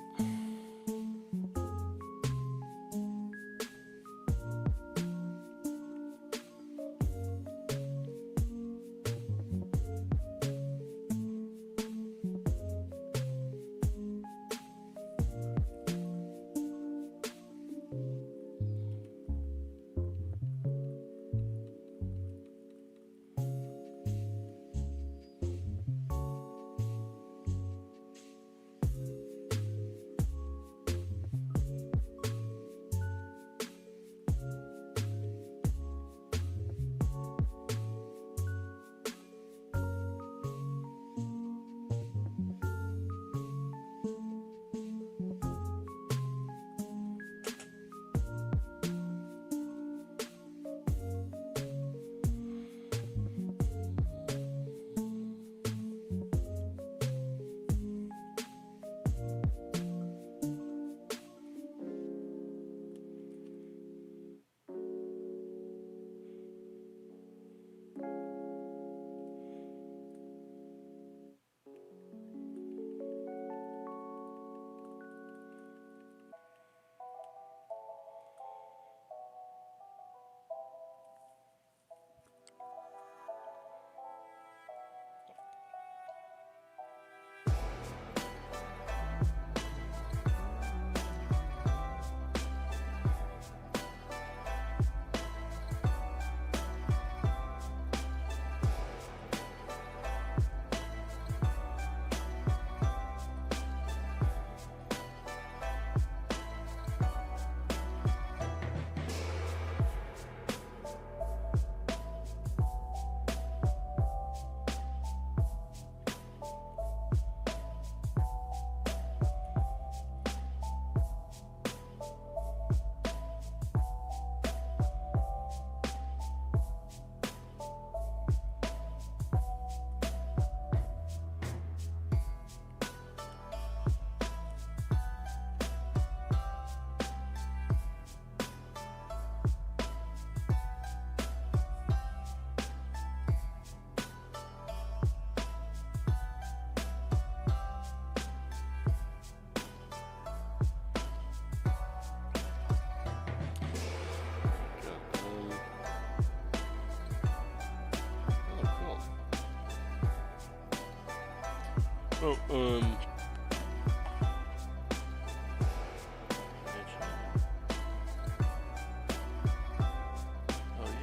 Oh,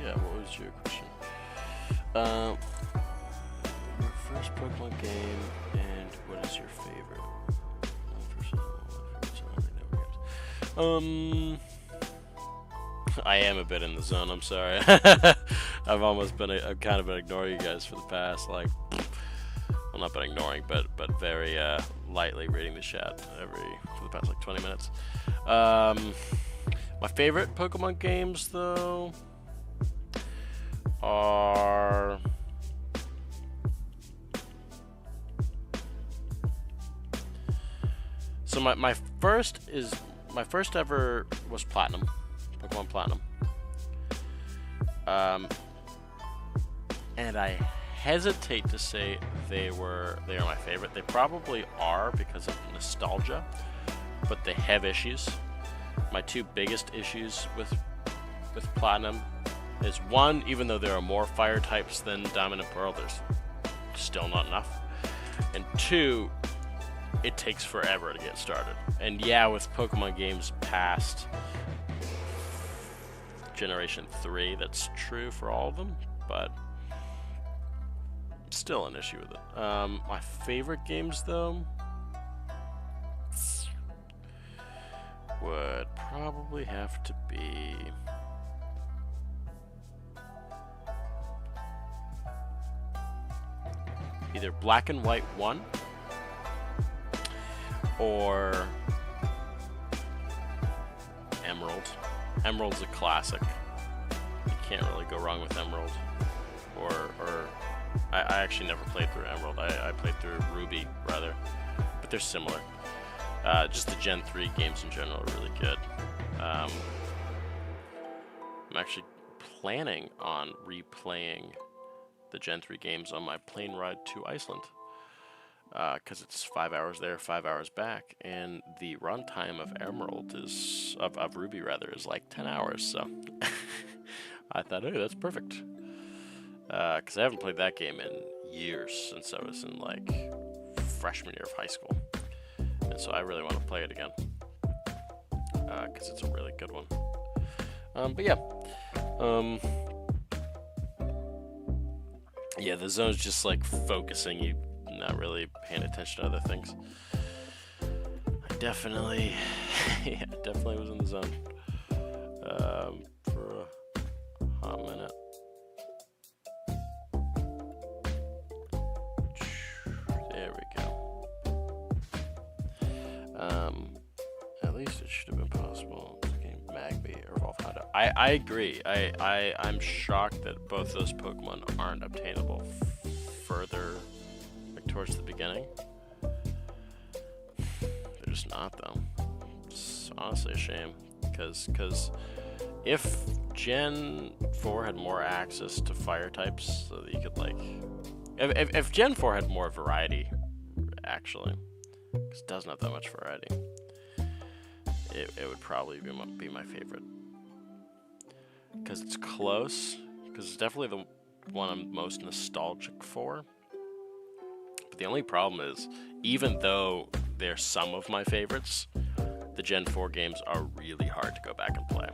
yeah, what was your question? Your first Pokemon game, and what is your favorite? I am a bit in the zone, I'm sorry. I've kind of been ignoring you guys for the past, like, well, not been ignoring, but very lightly reading the chat for the past like 20 minutes. My favorite Pokemon games though are so my first ever was Platinum, Pokemon Platinum. And I hesitate to say they are my favorite. They probably are because of nostalgia, but they have issues. My two biggest issues with Platinum is one, even though there are more fire types than Diamond and Pearl, there's still not enough. And two, it takes forever to get started. And yeah, with Pokemon games past Generation 3, that's true for all of them, but still an issue with it. My favorite games, though, would probably have to be either Black and White 1 or Emerald. Emerald's a classic. You can't really go wrong with Emerald. I actually never played through Emerald. I played through Ruby, rather. But they're similar. Just the Gen 3 games in general are really good. I'm actually planning on replaying the Gen 3 games on my plane ride to Iceland. Because it's 5 hours there, 5 hours back, and the runtime of of Ruby rather, is like 10 hours, so I thought, hey, that's perfect. Because I haven't played that game in years, since I was in like freshman year of high school, and so I really want to play it again, because it's a really good one. But yeah, yeah, the zone's just like focusing you, not really paying attention to other things. I definitely, yeah, definitely was in the zone for a hot minute. There we go. At least it should have been possible to game Magby or Evolve Hondo. I agree. I'm shocked that both those Pokemon aren't obtainable further towards the beginning. They're just not, though. It's honestly a shame, because if Gen 4 had more access to fire types, so that you could like, if Gen 4 had more variety, actually, because it doesn't have that much variety, it would probably be my favorite, because it's close, because it's definitely the one I'm most nostalgic for. But the only problem is, even though they're some of my favorites, the Gen 4 games are really hard to go back and play.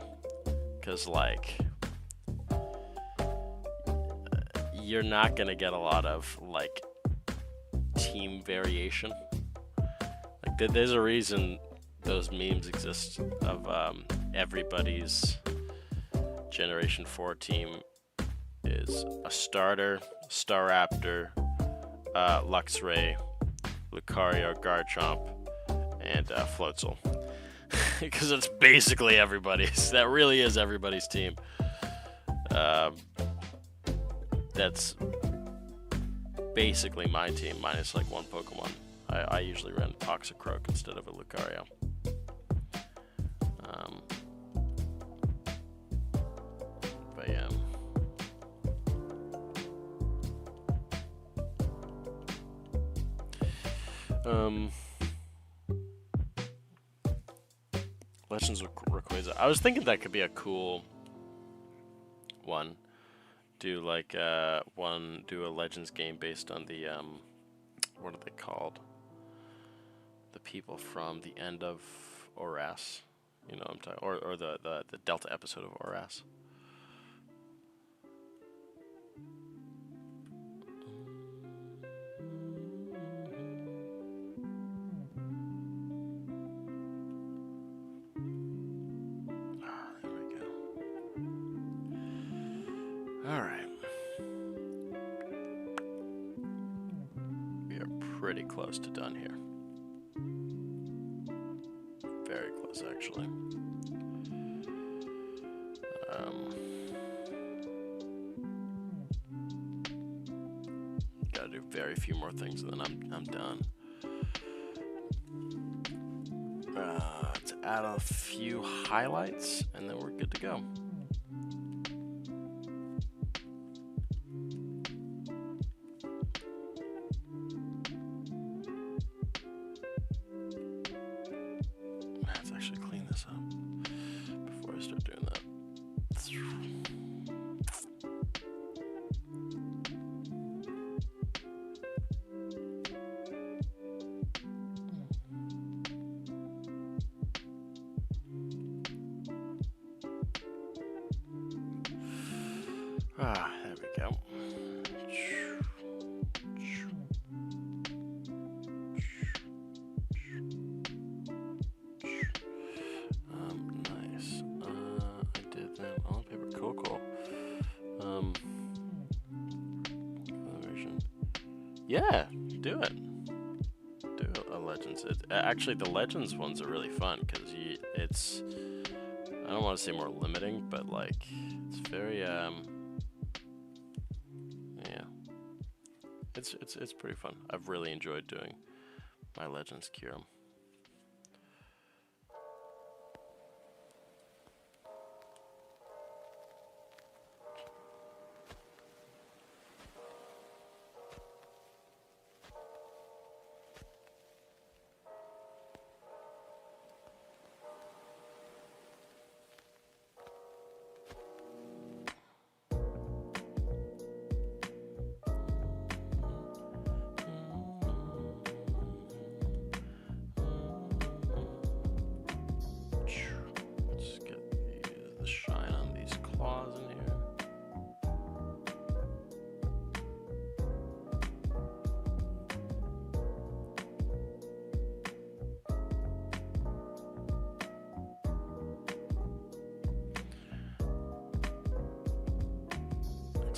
Because, like, you're not going to get a lot of, like, team variation. Like, there's a reason those memes exist of everybody's Generation 4 team is a starter, Staraptor, Luxray, Lucario, Garchomp, and Floatzel. Because it's basically everybody's. That really is everybody's team. That's basically my team, minus like one Pokemon. I usually run Toxicroak instead of a Lucario. But yeah. Legends of Rayquaza. I was thinking that could be a cool one. Do like do a Legends game based on the what are they called? the people from the end of Oras. You know what I'm talking, or the Delta episode of Oras. There we go. All right. We are pretty close to done here. Very close, actually. Gotta do very few more things, and then I'm done. Let's add a few highlights, and then we're good to go. Let's actually clean this up before I start doing that. There we go. Nice. I did that on paper. Cool. Version. Yeah, do it. Do a Legends. Actually, the Legends ones are really fun because it's. I don't want to say more limiting, but like it's very yeah. It's pretty fun. I've really enjoyed doing my Legends Kyurem.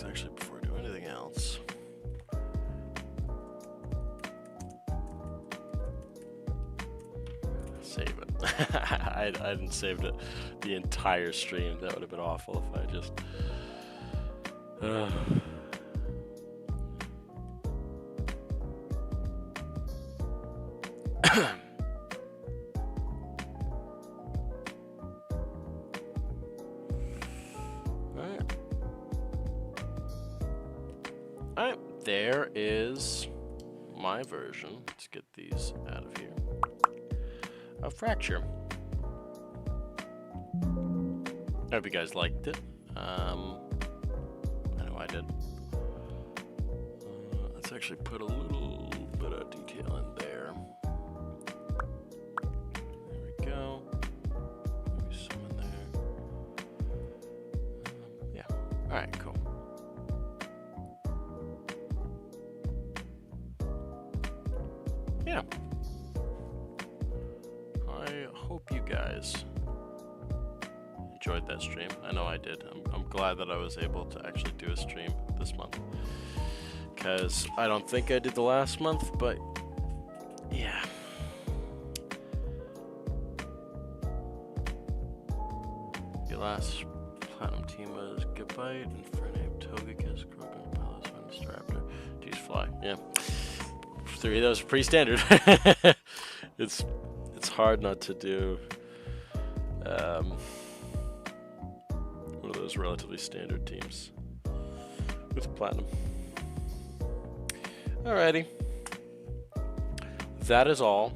Actually, before I do anything else, save it. I hadn't saved it the entire stream. That would have been awful if I just. Alright, there is my version. Let's get these out of here. Of Fraxure. I hope you guys liked it. I know I did. Let's actually put a little bit of detail in there. There we go. Maybe some in there. Yeah. Alright, cool. Yeah. I hope you guys enjoyed that stream. I know I did. I'm glad that I was able to actually do a stream this month, because I don't think I did the last month, but yeah. Your last platinum team was Goodbye and Fernape, Togekiss, Croagunk, Palace, Staraptor, Juice Fly. Yeah. 3 of those are pretty standard. It's hard not to do one of those relatively standard teams with platinum. Alrighty, that is all.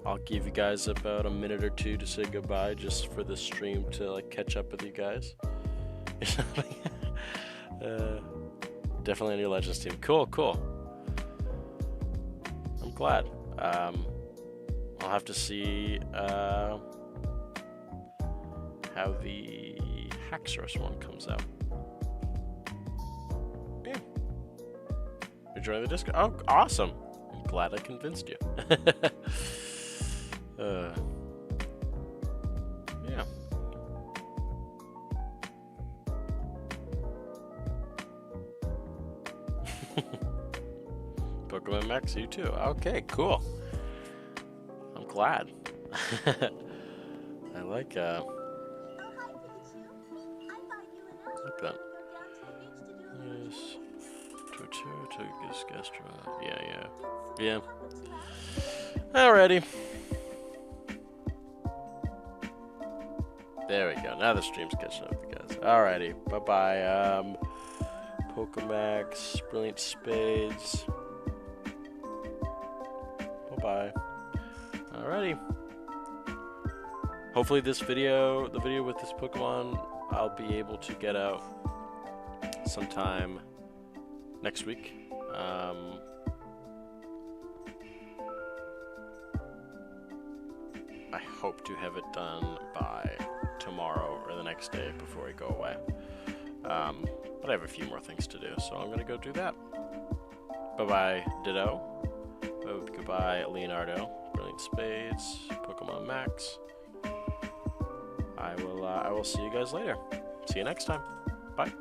I'll give you guys about a minute or two to say goodbye, just for the stream to like catch up with you guys. Definitely on your Legends team. Cool. glad. I'll have to see how the Haxorus one comes out. Yeah. You're joining the Discord? Oh, awesome. I'm glad I convinced you. Yeah. Pokemon Max, you too. Okay, cool. I'm glad. I like that. Yes. Yeah. Alrighty. There we go. Now the stream's catching up with you guys. Alrighty. Bye-bye. Pokemax, Brilliant Spades. Bye-bye. Alrighty. Hopefully this video, the video with this Pokemon, I'll be able to get out sometime next week. I hope to have it done by tomorrow or the next day before I go away. But I have a few more things to do, so I'm gonna go do that. Bye-bye, Ditto. Goodbye, Leonardo. Brilliant Spades. Pokemon Max. I will see you guys later. See you next time. Bye.